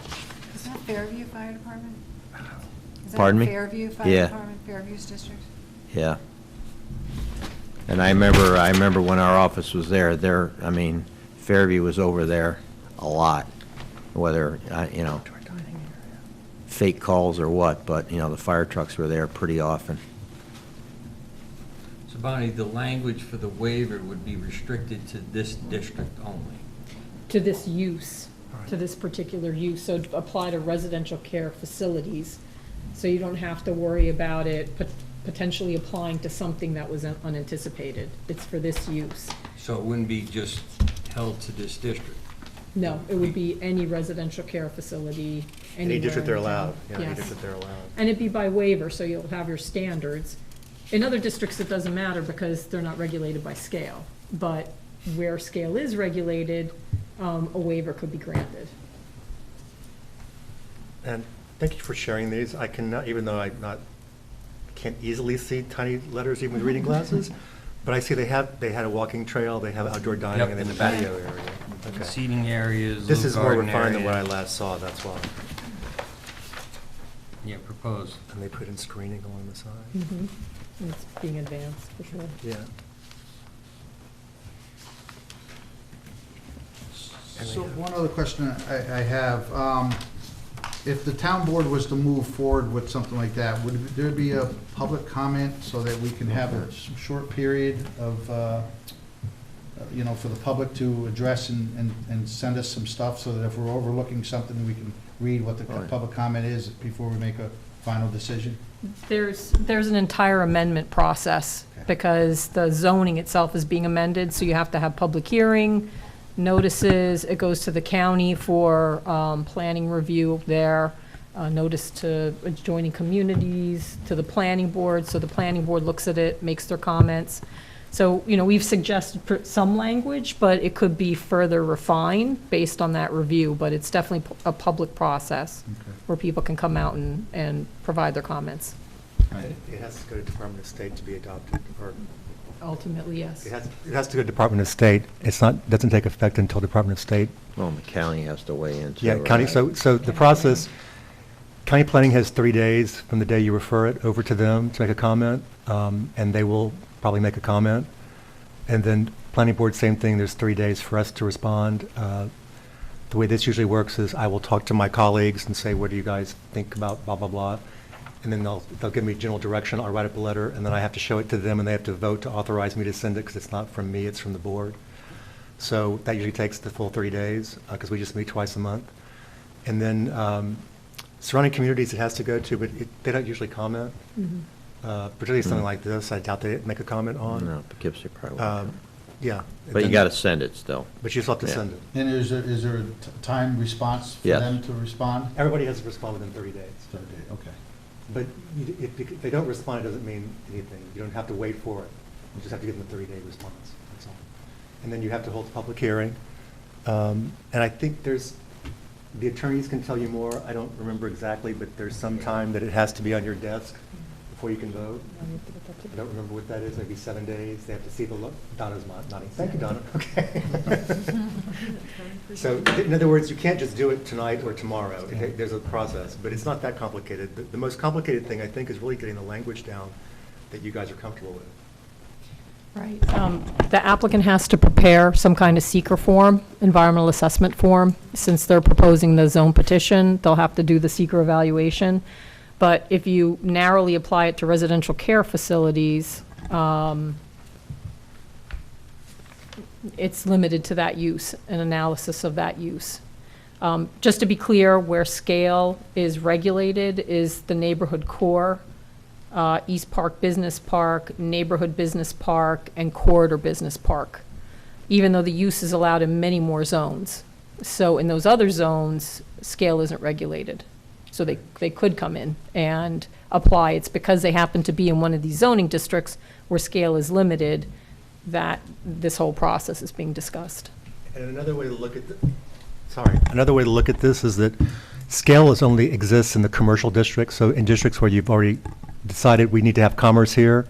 [SPEAKER 2] Is that Fairview Fire Department? Is that
[SPEAKER 7] Pardon me?
[SPEAKER 2] Fairview Fire
[SPEAKER 7] Yeah.
[SPEAKER 2] Department, Fairview's district?
[SPEAKER 7] Yeah. And I remember when our office was there, Fairview was over there a lot, whether, fake calls or what, but, the fire trucks were there pretty often.
[SPEAKER 1] So Bonnie, the language for the waiver would be restricted to this district only.
[SPEAKER 9] To this use, to this particular use, so to apply to residential care facilities. So you don't have to worry about it potentially applying to something that was unanticipated. It's for this use.
[SPEAKER 1] So it wouldn't be just held to this district.
[SPEAKER 9] No, it would be any residential care facility anywhere.
[SPEAKER 8] Any district they're
[SPEAKER 9] in town.
[SPEAKER 8] allowed, yeah, any
[SPEAKER 9] Yes.
[SPEAKER 8] district they're allowed.
[SPEAKER 9] And it'd be by waiver, so you'll have your standards. In other districts, it doesn't matter because they're not regulated by scale. But where scale is regulated, a waiver could be granted.
[SPEAKER 8] And thank you for sharing these. I cannot, even though can't easily see tiny letters even with reading glasses, but I see they had a walking trail, they have outdoor dining,
[SPEAKER 1] Yep,
[SPEAKER 8] and
[SPEAKER 1] in
[SPEAKER 8] then
[SPEAKER 1] the
[SPEAKER 8] the
[SPEAKER 1] back.
[SPEAKER 8] patio area. Okay.
[SPEAKER 1] Seating areas,
[SPEAKER 8] This
[SPEAKER 1] little
[SPEAKER 8] is more
[SPEAKER 1] garden
[SPEAKER 8] refined than what I
[SPEAKER 1] area.
[SPEAKER 8] last saw, that's why.
[SPEAKER 1] Yeah, proposed.
[SPEAKER 8] And they put in screening along the side.
[SPEAKER 9] Mhm. And it's being advanced, for sure.
[SPEAKER 8] Yeah.
[SPEAKER 3] So one other question I have, if the town board was to move forward with something like that, would there be a public comment so that we can have a short period of, for the public to address and send us some stuff, so that if we're overlooking something, we can read what the public comment is before we make a final decision?
[SPEAKER 9] There's an entire amendment process
[SPEAKER 3] Okay.
[SPEAKER 9] because the zoning itself is being amended, so you have to have public hearing, notices, it goes to the county for planning review there, notice to adjoining communities, to the planning board, so the planning board looks at it, makes their comments. So, we've suggested some language, but it could be further refined based on that review, but it's definitely a public process
[SPEAKER 3] Okay.
[SPEAKER 9] where people can come out and provide their comments.
[SPEAKER 8] It has to go to Department of State to be adopted, or
[SPEAKER 9] Ultimately, yes.
[SPEAKER 8] it has to go to Department of State. Doesn't take effect until Department of State.
[SPEAKER 7] Well, the county has to weigh in too.
[SPEAKER 8] Yeah, county,
[SPEAKER 7] right?
[SPEAKER 8] so the process, county planning has 3 days from the day you refer it over to them to make a comment, and they will probably make a comment. And then planning board, same thing, there's 3 days for us to respond. The way this usually works is I will talk to my colleagues and say, what do you guys think about blah, blah, blah? And then they'll give me general direction, I'll write up a letter, and then I have to show it to them, and they have to vote to authorize me to send it, because it's not from me, it's from the board. So that usually takes the full 3 days, because we just meet twice a month. And then surrounding communities it has to go to, but they don't usually comment. Particularly something like this, I doubt they'd make a comment on.
[SPEAKER 7] No, Poughkeepsie probably won't.
[SPEAKER 8] Yeah.
[SPEAKER 7] But you got to send it still.
[SPEAKER 8] But you still have to
[SPEAKER 7] Yeah.
[SPEAKER 8] send it.
[SPEAKER 3] And is there a time response for
[SPEAKER 7] Yes.
[SPEAKER 3] them to respond?
[SPEAKER 8] Everybody has to respond within 30 days.
[SPEAKER 3] Okay.
[SPEAKER 8] But if they don't respond, it doesn't mean anything. You don't have to wait for it. You just have to give them a 30-day response, that's all. And then you have to hold a public hearing. And I think the attorneys can tell you more. I don't remember exactly, but there's some time that it has to be on your desk before you can vote. I don't remember what that is, maybe 7 days. They have to see the look. Donna's nodding. Thank you, Donna. Okay. So, in other words, you can't just do it tonight or tomorrow. There's a process, but it's not that complicated. The most complicated thing, I think, is really getting the language down that you guys are comfortable with.
[SPEAKER 9] Right. The applicant has to prepare some kind of seeker form, environmental assessment form. Since they're proposing the zone petition, they'll have to do the seeker evaluation. But if you narrowly apply it to residential care facilities, it's limited to that use, an analysis of that use. Just to be clear, where scale is regulated is the neighborhood core, East Park Business Park, Neighborhood Business Park, and Corridor Business Park, even though the use is allowed in many more zones. So in those other zones, scale isn't regulated. So they could come in and apply. It's because they happen to be in one of these zoning districts where scale is limited that this whole process is being discussed.
[SPEAKER 8] And another way to look at another way to look at this is that scale only exists in the commercial districts. So in districts where you've already decided we need to have commerce here,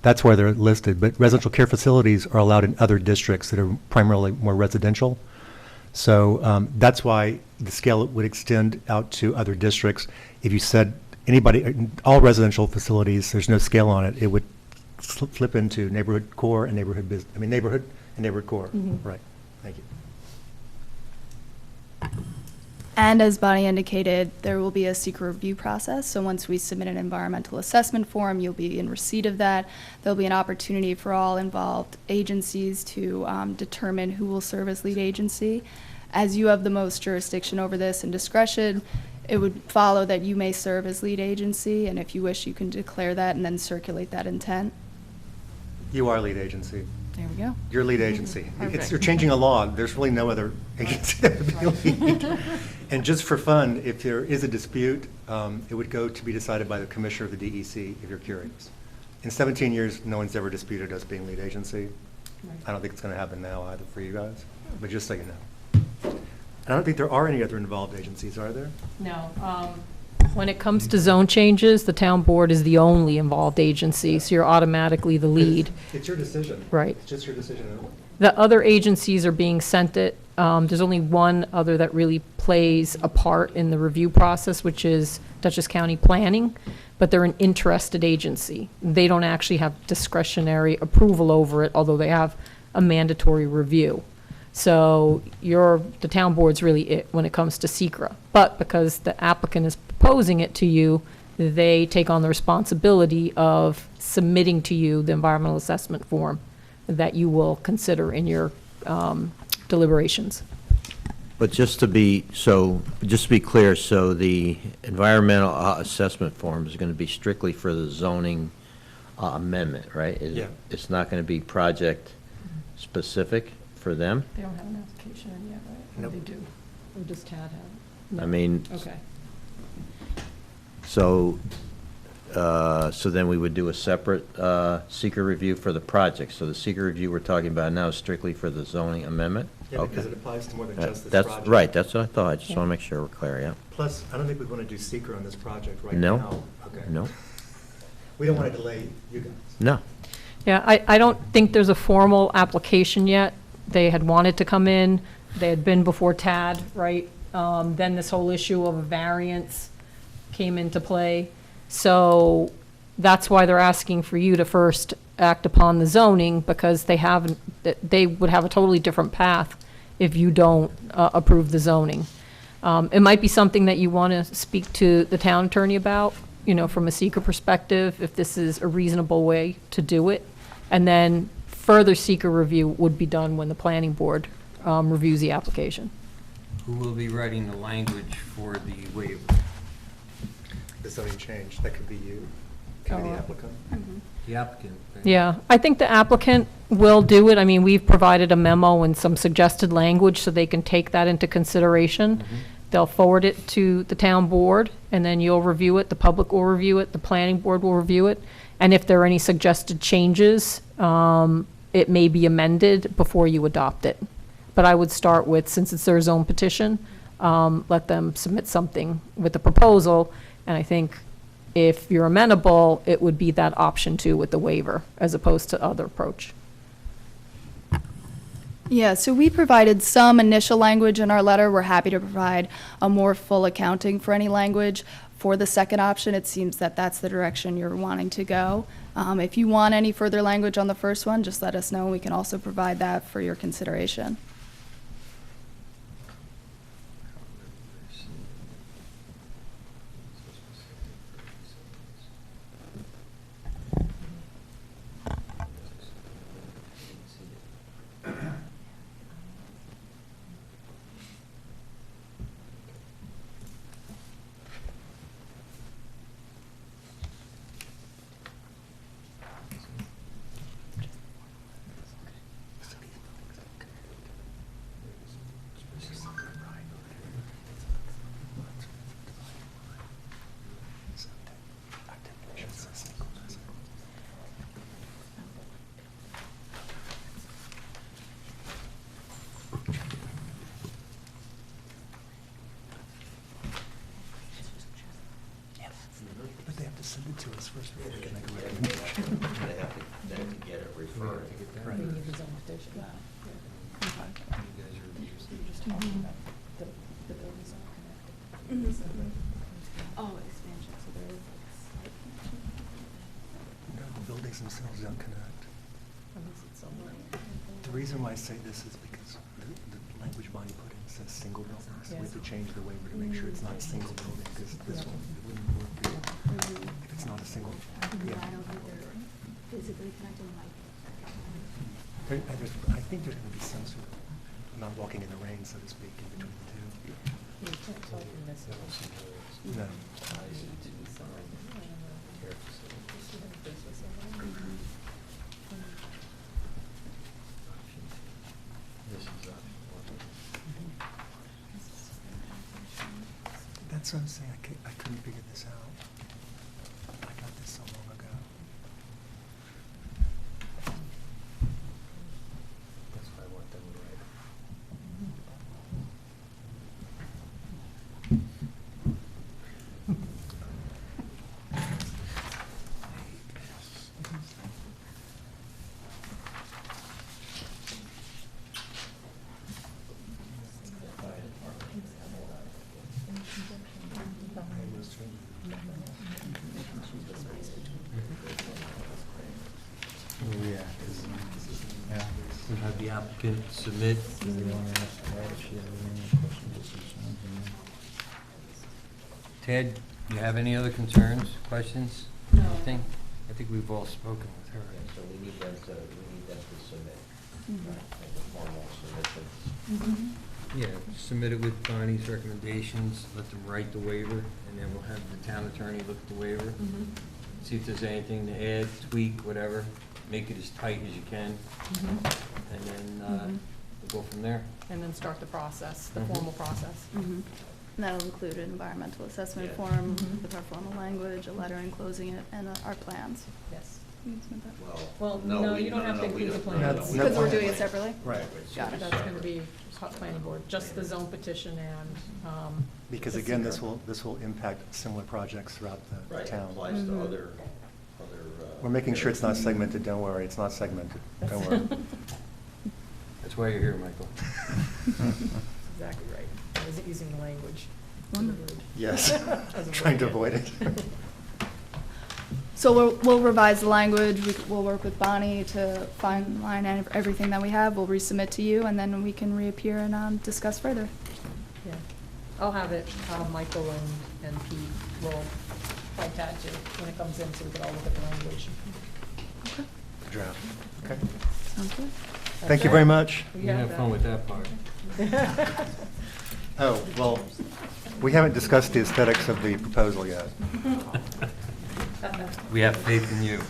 [SPEAKER 8] that's where they're listed. But residential care facilities are allowed in other districts that are primarily more residential. So that's why the scale would extend out to other districts. If you said anybody, all residential facilities, there's no scale on it, it would flip into neighborhood core and neighborhood neighborhood and neighborhood core. Right. Thank you.
[SPEAKER 6] And as Bonnie indicated, there will be a secret review process. So once we submit an environmental assessment form, you'll be in receipt of that. There'll be an opportunity for all involved agencies to determine who will serve as lead agency. As you have the most jurisdiction over this and discretion, it would follow that you may serve as lead agency, and if you wish, you can declare that and then circulate that intent.
[SPEAKER 8] You are lead agency.
[SPEAKER 6] There we go.
[SPEAKER 8] You're lead agency. You're changing a law. There's really no other agency that would be lead. And just for fun, if there is a dispute, it would go to be decided by the commissioner of the DEC, if you're curious. In 17 years, no one's ever disputed us being lead agency. I don't think it's going to happen now either for you guys, but just so you know. And I don't think there are any other involved agencies, are there?
[SPEAKER 9] No. When it comes to zone changes, the town board is the only involved agency, so you're automatically the lead.
[SPEAKER 8] It's your decision.
[SPEAKER 9] Right.
[SPEAKER 8] It's just your decision.
[SPEAKER 9] The other agencies are being sent it. There's only one other that really plays a part in the review process, which is Dutchess County Planning, but they're an interested agency. They don't actually have discretionary approval over it, although they have a mandatory review. So the town board's really it when it comes to SECRA. But because the applicant is proposing it to you, they take on the responsibility of submitting to you the environmental assessment form that you will consider in your deliberations.
[SPEAKER 7] But just to be clear, so the environmental assessment form is going to be strictly for the zoning amendment, right?
[SPEAKER 8] Yeah.
[SPEAKER 7] It's not going to be project specific for them?
[SPEAKER 9] They don't have an application in yet, right?
[SPEAKER 8] Nope.
[SPEAKER 9] They do. Or does TAD have it?
[SPEAKER 7] I mean,
[SPEAKER 9] Okay.
[SPEAKER 7] so then we would do a separate seeker review for the project. So the seeker review we're talking about now is strictly for the zoning amendment?
[SPEAKER 8] Yeah, because
[SPEAKER 7] Okay.
[SPEAKER 8] it applies to more than
[SPEAKER 7] That-
[SPEAKER 8] just this
[SPEAKER 7] That's
[SPEAKER 8] project.
[SPEAKER 7] right, that's what I thought. I just want to make sure we're clear, yeah.
[SPEAKER 8] Plus, I don't think we want to do seeker on this project right
[SPEAKER 7] No.
[SPEAKER 8] now. Okay.
[SPEAKER 7] No?
[SPEAKER 8] We don't want to delay you guys.
[SPEAKER 7] No.
[SPEAKER 9] Yeah, I don't think there's a formal application yet. They had wanted to come in, they had been before TAD, right? Then this whole issue of a variance came into play. So that's why they're asking for you to first act upon the zoning, because they would have a totally different path if you don't approve the zoning. It might be something that you want to speak to the town attorney about, from a seeker perspective, if this is a reasonable way to do it. And then further seeker review would be done when the planning board reviews the application.
[SPEAKER 1] Who will be writing the language for the waiver?
[SPEAKER 8] The zoning change, that could be you, could be the
[SPEAKER 9] Oh.
[SPEAKER 8] applicant.
[SPEAKER 1] The applicant. right?
[SPEAKER 9] Yeah, I think the applicant will do it. I mean, we've provided a memo and some suggested language so they can take that into consideration. They'll forward it to the town board, and then you'll review it, the public will review it, the planning board will review it. And if there are any suggested changes, it may be amended before you adopt it. But I would start with, since it's their own petition, let them submit something with the proposal. And I think if you're amenable, it would be that option 2 with the waiver, as opposed to other approach.
[SPEAKER 6] Yeah, so we provided some initial language in our letter. We're happy to provide a more full accounting for any language. For the second option, it seems that that's the direction you're wanting to go. If you want any further language on the first one, just let us know. We can also provide that for your consideration.
[SPEAKER 8] But they have to send it to us first before we can make a recommendation.
[SPEAKER 7] They have to get it referred.
[SPEAKER 8] Right.
[SPEAKER 6] Oh, expansion, so there is like a slight connection.
[SPEAKER 8] No, the buildings themselves don't connect. The reason why I say this is because the language Bonnie put in says single buildings. We have to change the waiver to make sure it's not a single building, because this one, it wouldn't work if it's not a single. Yeah.
[SPEAKER 6] Physically connected, like.
[SPEAKER 8] I think there's going to be some sort of, not walking in the rain, so to speak, in between the two. No. That's what I'm saying. I couldn't figure this out. I got this so long ago. That's why I want them to write.
[SPEAKER 1] Have the applicant submit. Ted, you have any other concerns, questions?
[SPEAKER 6] No.
[SPEAKER 1] Anything? I think we've all spoken with her.
[SPEAKER 7] So we need them to submit,
[SPEAKER 6] Mhm.
[SPEAKER 7] like a formal submission.
[SPEAKER 6] Mhm.
[SPEAKER 1] Yeah, submit it with Bonnie's recommendations, let them write the waiver, and then we'll have the town attorney look at the waiver, see if there's anything to add, tweak, whatever, make it as tight as you can, and then we'll go from there.
[SPEAKER 9] And then start the process, the
[SPEAKER 1] Mhm.
[SPEAKER 9] formal process.
[SPEAKER 6] Mhm. And that'll include an environmental assessment
[SPEAKER 1] Yeah.
[SPEAKER 6] form
[SPEAKER 9] Mhm.
[SPEAKER 6] with our formal language, a letter enclosing it, and our plans.
[SPEAKER 9] Yes.
[SPEAKER 6] You can submit that.
[SPEAKER 9] Well, no, you don't have to include the plans.
[SPEAKER 6] Because we're doing it separately?
[SPEAKER 8] Right.
[SPEAKER 6] Got it.
[SPEAKER 9] That's going to be planning board, just the zone petition and.
[SPEAKER 8] Because
[SPEAKER 9] the
[SPEAKER 8] again,
[SPEAKER 9] secret.
[SPEAKER 8] this will impact similar projects throughout the
[SPEAKER 7] Right,
[SPEAKER 8] town.
[SPEAKER 7] applies to
[SPEAKER 6] Mhm.
[SPEAKER 7] other.
[SPEAKER 8] We're making sure it's not segmented, don't worry, it's not segmented, don't worry.
[SPEAKER 1] That's why you're here, Michael.
[SPEAKER 9] Exactly right. I wasn't using the language.
[SPEAKER 6] Wonderful.
[SPEAKER 8] Yes,
[SPEAKER 9] Doesn't
[SPEAKER 8] trying to
[SPEAKER 9] work
[SPEAKER 8] avoid it.
[SPEAKER 6] So we'll revise the language, we'll work with Bonnie to fine line everything that we have, we'll resubmit to you, and then we can reappear and discuss further.
[SPEAKER 9] Yeah. I'll have it, Michael and Pete will fight that too when it comes in, so we can all look at the language.
[SPEAKER 8] Draft, okay.
[SPEAKER 6] Sounds good.
[SPEAKER 8] Thank you very much.
[SPEAKER 1] You can have fun with that part.
[SPEAKER 8] Oh, well, we haven't discussed the aesthetics of the proposal yet.
[SPEAKER 1] We have faith in you.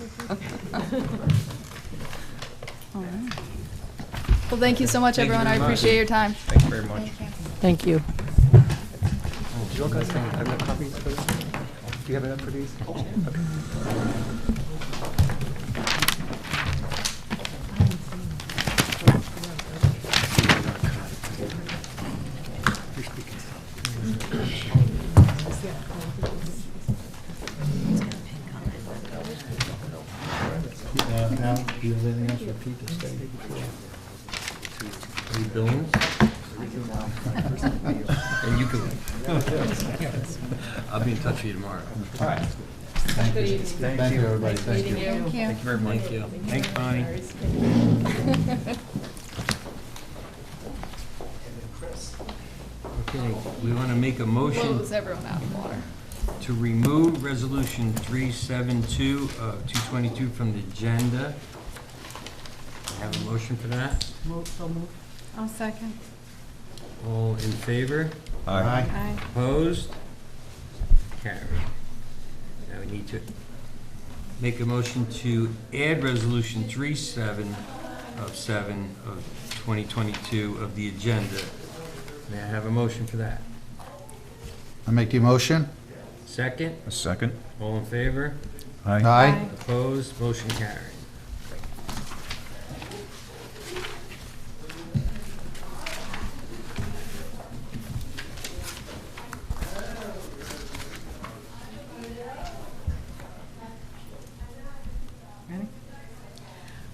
[SPEAKER 6] All right. Well, thank you so much,
[SPEAKER 1] Thank you
[SPEAKER 6] everyone, I
[SPEAKER 1] very much.
[SPEAKER 6] appreciate your time.
[SPEAKER 1] Thank you very much.
[SPEAKER 9] Thank you.
[SPEAKER 8] Do you all guys have enough copies for this? Do you have enough for these? Okay. You're speaking.
[SPEAKER 1] Are you billing us? And you can. I'll be in touch with you tomorrow. All right.
[SPEAKER 3] Thank you, everybody. Thank you.
[SPEAKER 6] Thank you.
[SPEAKER 1] Thank you very much. Thank you. Thanks, Bonnie. Okay, we want to make a motion
[SPEAKER 6] Blows everyone out of water.
[SPEAKER 1] to remove Resolution 372 of 222 from the agenda. Have a motion for that?
[SPEAKER 6] I'll second.
[SPEAKER 1] All in favor?
[SPEAKER 3] Aye.
[SPEAKER 6] Aye.
[SPEAKER 1] Opposed? Carried. Now we need to make a motion to add Resolution 37 of 2022 of the agenda. May I have a motion for that?
[SPEAKER 3] I make the motion?
[SPEAKER 1] Second?
[SPEAKER 10] A second?
[SPEAKER 1] All in favor?
[SPEAKER 3] Aye.
[SPEAKER 1] Opposed? Motion carried.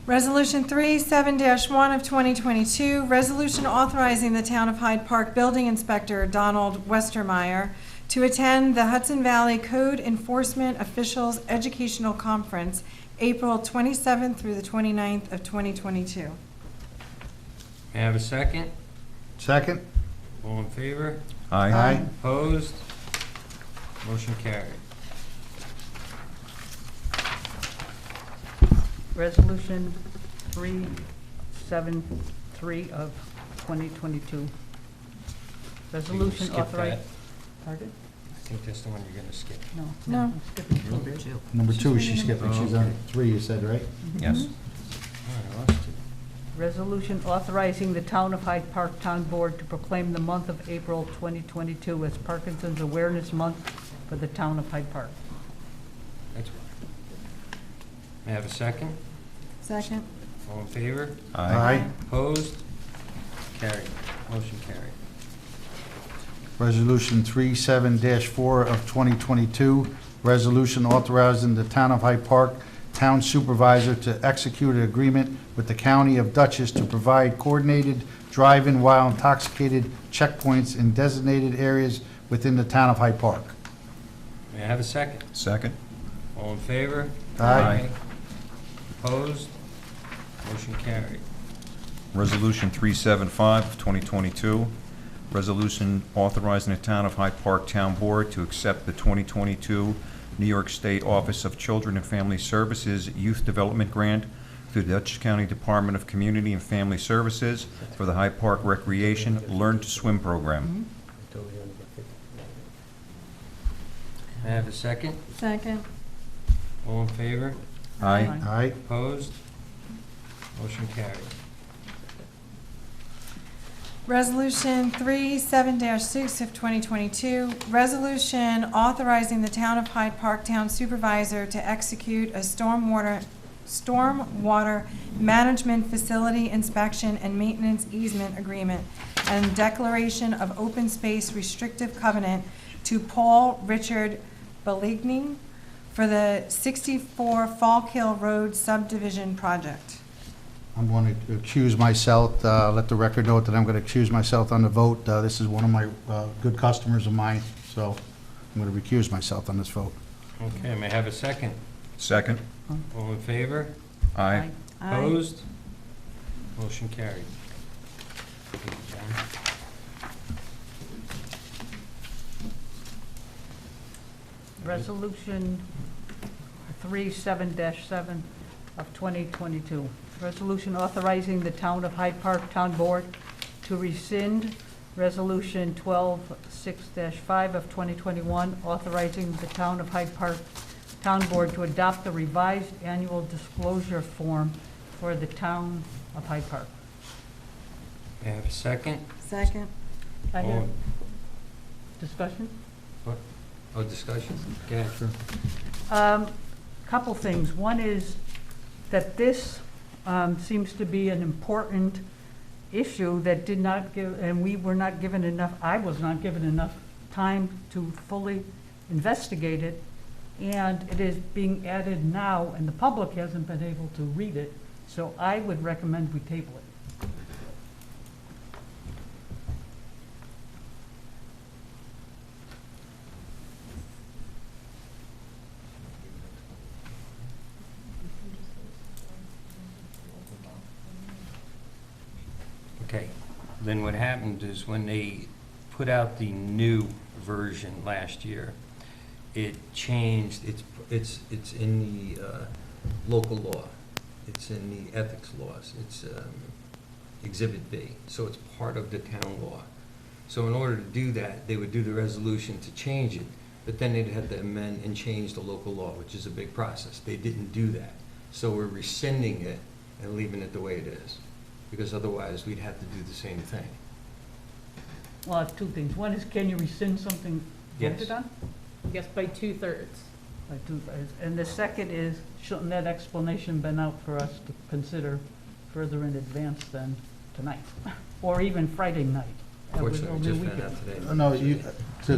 [SPEAKER 2] Resolution 37-1 of 2022, resolution authorizing the Town of Hyde Park Building Inspector Donald Westermeyer to attend the Hudson Valley Code Enforcement Officials Educational Conference, April 27th through the 29th of 2022.
[SPEAKER 1] May I have a second?
[SPEAKER 3] Second?
[SPEAKER 1] All in favor?
[SPEAKER 3] Aye.
[SPEAKER 1] Opposed? Motion carried.
[SPEAKER 12] Resolution 373 of 2022. Resolution
[SPEAKER 1] Skip
[SPEAKER 12] authorizing.
[SPEAKER 1] that.
[SPEAKER 12] Pardon?
[SPEAKER 1] I think that's the one you're going to skip.
[SPEAKER 12] No.
[SPEAKER 2] No.
[SPEAKER 12] I'm skipping two.
[SPEAKER 3] Number two, she's skipping. She's on 3, you said, right?
[SPEAKER 10] Yes.
[SPEAKER 1] All right, I lost it.
[SPEAKER 12] Resolution authorizing the Town of Hyde Park Town Board to proclaim the month of April 2022 as Parkinson's Awareness Month for the Town of Hyde Park.
[SPEAKER 1] That's right. May I have a second?
[SPEAKER 2] Second.
[SPEAKER 1] All in favor?
[SPEAKER 3] Aye.
[SPEAKER 1] Opposed? Carried. Motion carried.
[SPEAKER 3] Resolution 37-4 of 2022, resolution authorizing the Town of Hyde Park Town Supervisor to execute an agreement with the County of Dutchess to provide coordinated drive-in while intoxicated checkpoints in designated areas within the Town of Hyde Park.
[SPEAKER 1] May I have a second?
[SPEAKER 10] Second?
[SPEAKER 1] All in favor?
[SPEAKER 3] Aye.
[SPEAKER 1] Opposed? Motion carried.
[SPEAKER 10] Resolution 375 of 2022, resolution authorizing the Town of Hyde Park Town Board to accept the 2022 New York State Office of Children and Family Services Youth Development Grant through the Dutchess County Department of Community and Family Services for the Hyde Park Recreation Learn to Swim program.
[SPEAKER 1] May I have a second?
[SPEAKER 2] Second.
[SPEAKER 1] All in favor?
[SPEAKER 10] Aye.
[SPEAKER 3] Aye.
[SPEAKER 1] Opposed? Motion carried.
[SPEAKER 2] Resolution 37-6 of 2022, resolution authorizing the Town of Hyde Park Town Supervisor to execute a stormwater management facility inspection and maintenance easement agreement and declaration of open space restrictive covenant to Paul Richard Beligning for the 64 Fallkill Road subdivision project.
[SPEAKER 3] I'm going to accuse myself, let the record note that I'm going to accuse myself on the vote. This is one of my good customers of mine, so I'm going to recuse myself on this vote.
[SPEAKER 1] Okay, may I have a second?
[SPEAKER 10] Second?
[SPEAKER 1] All in favor?
[SPEAKER 10] Aye.
[SPEAKER 1] Opposed? Motion carried. Thank you, John.
[SPEAKER 12] Resolution 37-7 of 2022. Resolution authorizing the Town of Hyde Park Town Board to rescind Resolution 12-6-5 of 2021, authorizing the Town of Hyde Park Town Board to adopt the revised annual disclosure form for the Town of Hyde Park.
[SPEAKER 1] May I have a second?
[SPEAKER 2] Second.
[SPEAKER 12] I have
[SPEAKER 1] All-
[SPEAKER 12] discussion?
[SPEAKER 1] Oh, discussion? Go ahead.
[SPEAKER 12] Couple things. One is that this seems to be an important issue that did not give, and we were not given enough, I was not given enough time to fully investigate it, and it is being added now, and the public hasn't been able to read it. So I would recommend we table it.
[SPEAKER 1] Okay, then what happened is when they put out the new version last year, it changed, it's in the local law, it's in the ethics laws, it's Exhibit B, so it's part of the town law. So in order to do that, they would do the resolution to change it, but then they'd have to amend and change the local law, which is a big process. They didn't do that. So we're rescinding it and leaving it the way it is, because otherwise we'd have to do the same thing.
[SPEAKER 12] Well, I have two things. One is, can you rescind something
[SPEAKER 1] Yes.
[SPEAKER 12] voted on?
[SPEAKER 9] Yes, by 2/3.
[SPEAKER 12] By 2/3. And the second is, shouldn't that explanation been out for us to consider further in advance than tonight? Or even Friday night? That was
[SPEAKER 1] Fortunately, we
[SPEAKER 12] only
[SPEAKER 1] just
[SPEAKER 12] a
[SPEAKER 1] found
[SPEAKER 12] week
[SPEAKER 1] out
[SPEAKER 12] ago.
[SPEAKER 1] today.
[SPEAKER 3] No, you, to,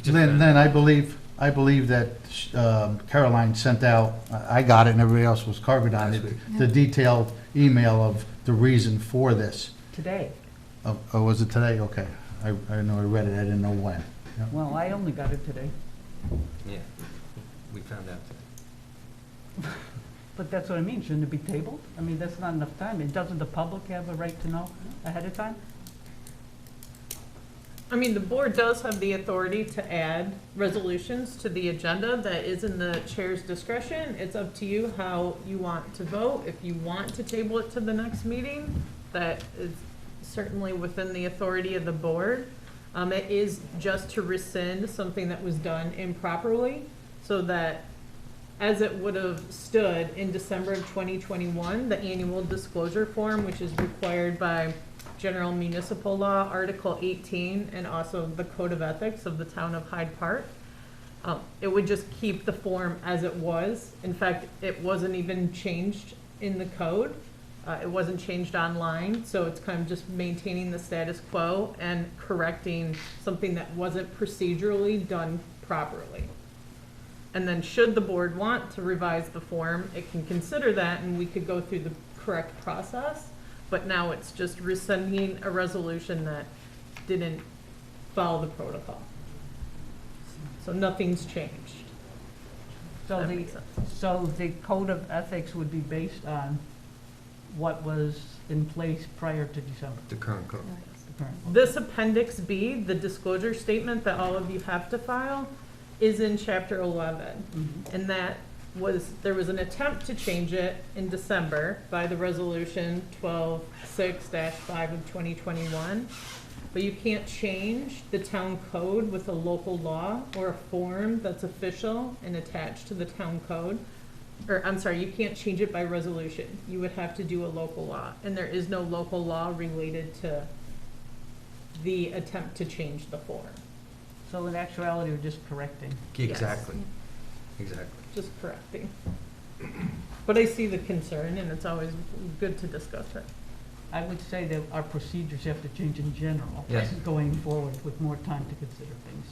[SPEAKER 1] Just
[SPEAKER 3] Lynn,
[SPEAKER 1] found
[SPEAKER 3] Lynn, I believe that Caroline sent out, I got it and everybody else was covered on
[SPEAKER 1] Last
[SPEAKER 3] it,
[SPEAKER 1] week.
[SPEAKER 3] the detailed email of the reason for this.
[SPEAKER 12] Today.
[SPEAKER 3] Oh, was it today? Okay. I know I read it, I didn't know when. Yeah.
[SPEAKER 12] Well, I only got it today.
[SPEAKER 1] Yeah, we found out today.
[SPEAKER 12] But that's what I mean. Shouldn't it be tabled? I mean, that's not enough time. And doesn't the public have a right to know ahead of time?
[SPEAKER 9] I mean, the board does have the authority to add resolutions to the agenda. That is in the chair's discretion. It's up to you how you want to vote. If you want to table it to the next meeting, that is certainly within the authority of the board. It is just to rescind something that was done improperly, so that as it would have stood in December of 2021, the annual disclosure form, which is required by General Municipal Law, Article 18, and also the Code of Ethics of the Town of Hyde Park. It would just keep the form as it was. In fact, it wasn't even changed in the code. It wasn't changed online, so it's kind of just maintaining the status quo and correcting something that wasn't procedurally done properly. And then should the board want to revise the form, it can consider that and we could go through the correct process. But now it's just rescinding a resolution that didn't follow the protocol. So nothing's changed.
[SPEAKER 12] So
[SPEAKER 9] That
[SPEAKER 12] the,
[SPEAKER 9] makes sense.
[SPEAKER 12] so the code of ethics would be based on what was in place prior to December?
[SPEAKER 1] The current code.
[SPEAKER 12] the current one.
[SPEAKER 9] This Appendix B, the disclosure statement that all of you have to file, is in Chapter 11.
[SPEAKER 12] Mhm.
[SPEAKER 9] And that was, there was an attempt to change it in December by the resolution 12-6-5 of 2021. But you can't change the town code with a local law or a form that's official and attached to the town code. Or, I'm sorry, you can't change it by resolution. You would have to do a local law. And there is no local law related to the attempt to change the form.
[SPEAKER 12] So in actuality, we're just correcting.
[SPEAKER 1] Exactly, exactly.
[SPEAKER 9] Just correcting. But I see the concern, and it's always good to discuss it.
[SPEAKER 12] I would say that our procedures have to change in general.
[SPEAKER 1] Yes.
[SPEAKER 12] Going forward with more time to consider things.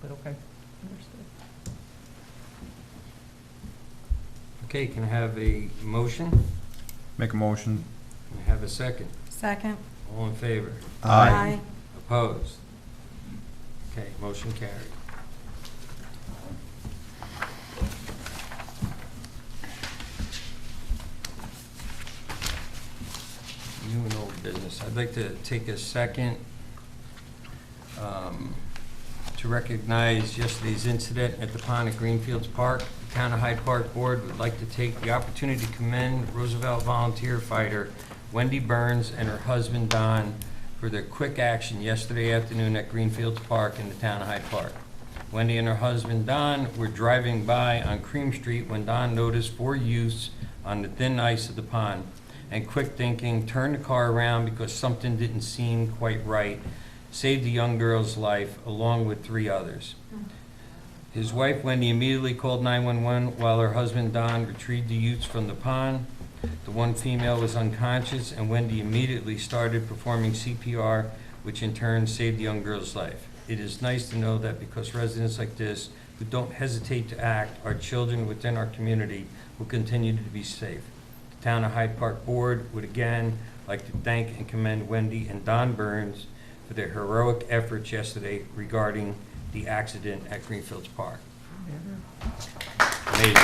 [SPEAKER 12] But okay.
[SPEAKER 9] Understood.
[SPEAKER 1] Okay, can I have a motion?
[SPEAKER 10] Make a motion.
[SPEAKER 1] Can I have a second?
[SPEAKER 2] Second.
[SPEAKER 1] All in favor?
[SPEAKER 2] Aye.
[SPEAKER 1] Opposed? Okay, motion carried. New and old business. I'd like to take a second to recognize yesterday's incident at the pond at Greenfields Park. The Town of Hyde Park Board would like to take the opportunity to commend Roosevelt volunteer fighter Wendy Burns and her husband Don for their quick action yesterday afternoon at Greenfields Park in the Town of Hyde Park. Wendy and her husband Don were driving by on Cream Street when Don noticed 4 youths on the thin ice of the pond, and quick thinking, turned the car around because something didn't seem quite right, saved the young girl's life along with 3 others. His wife Wendy immediately called 911 while her husband Don retrieved the youths from the pond. The one female was unconscious, and Wendy immediately started performing CPR, which in turn saved the young girl's life. It is nice to know that because residents like this, who don't hesitate to act, our children within our community will continue to be safe. The Town of Hyde Park Board would again like to thank and commend Wendy and Don Burns for their heroic efforts yesterday regarding the accident at Greenfields Park. Amazing.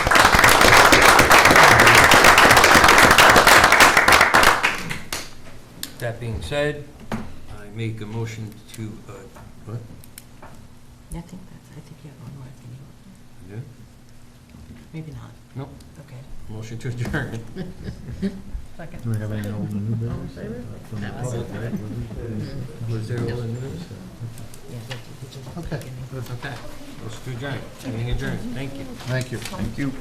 [SPEAKER 1] That being said, I make a motion to, what?
[SPEAKER 2] I think you have one more thing.
[SPEAKER 1] I do?
[SPEAKER 2] Maybe not.
[SPEAKER 1] Nope.
[SPEAKER 2] Okay.
[SPEAKER 1] Motion to adjourn.
[SPEAKER 12] Second.
[SPEAKER 3] Do we have any old and new business from the public, right?
[SPEAKER 1] Was there all the news?
[SPEAKER 2] Yeah, but you just-
[SPEAKER 3] Okay,
[SPEAKER 1] Okay. Motion to adjourn. Meeting adjourned. Thank you.
[SPEAKER 3] thank you.
[SPEAKER 10] Thank you.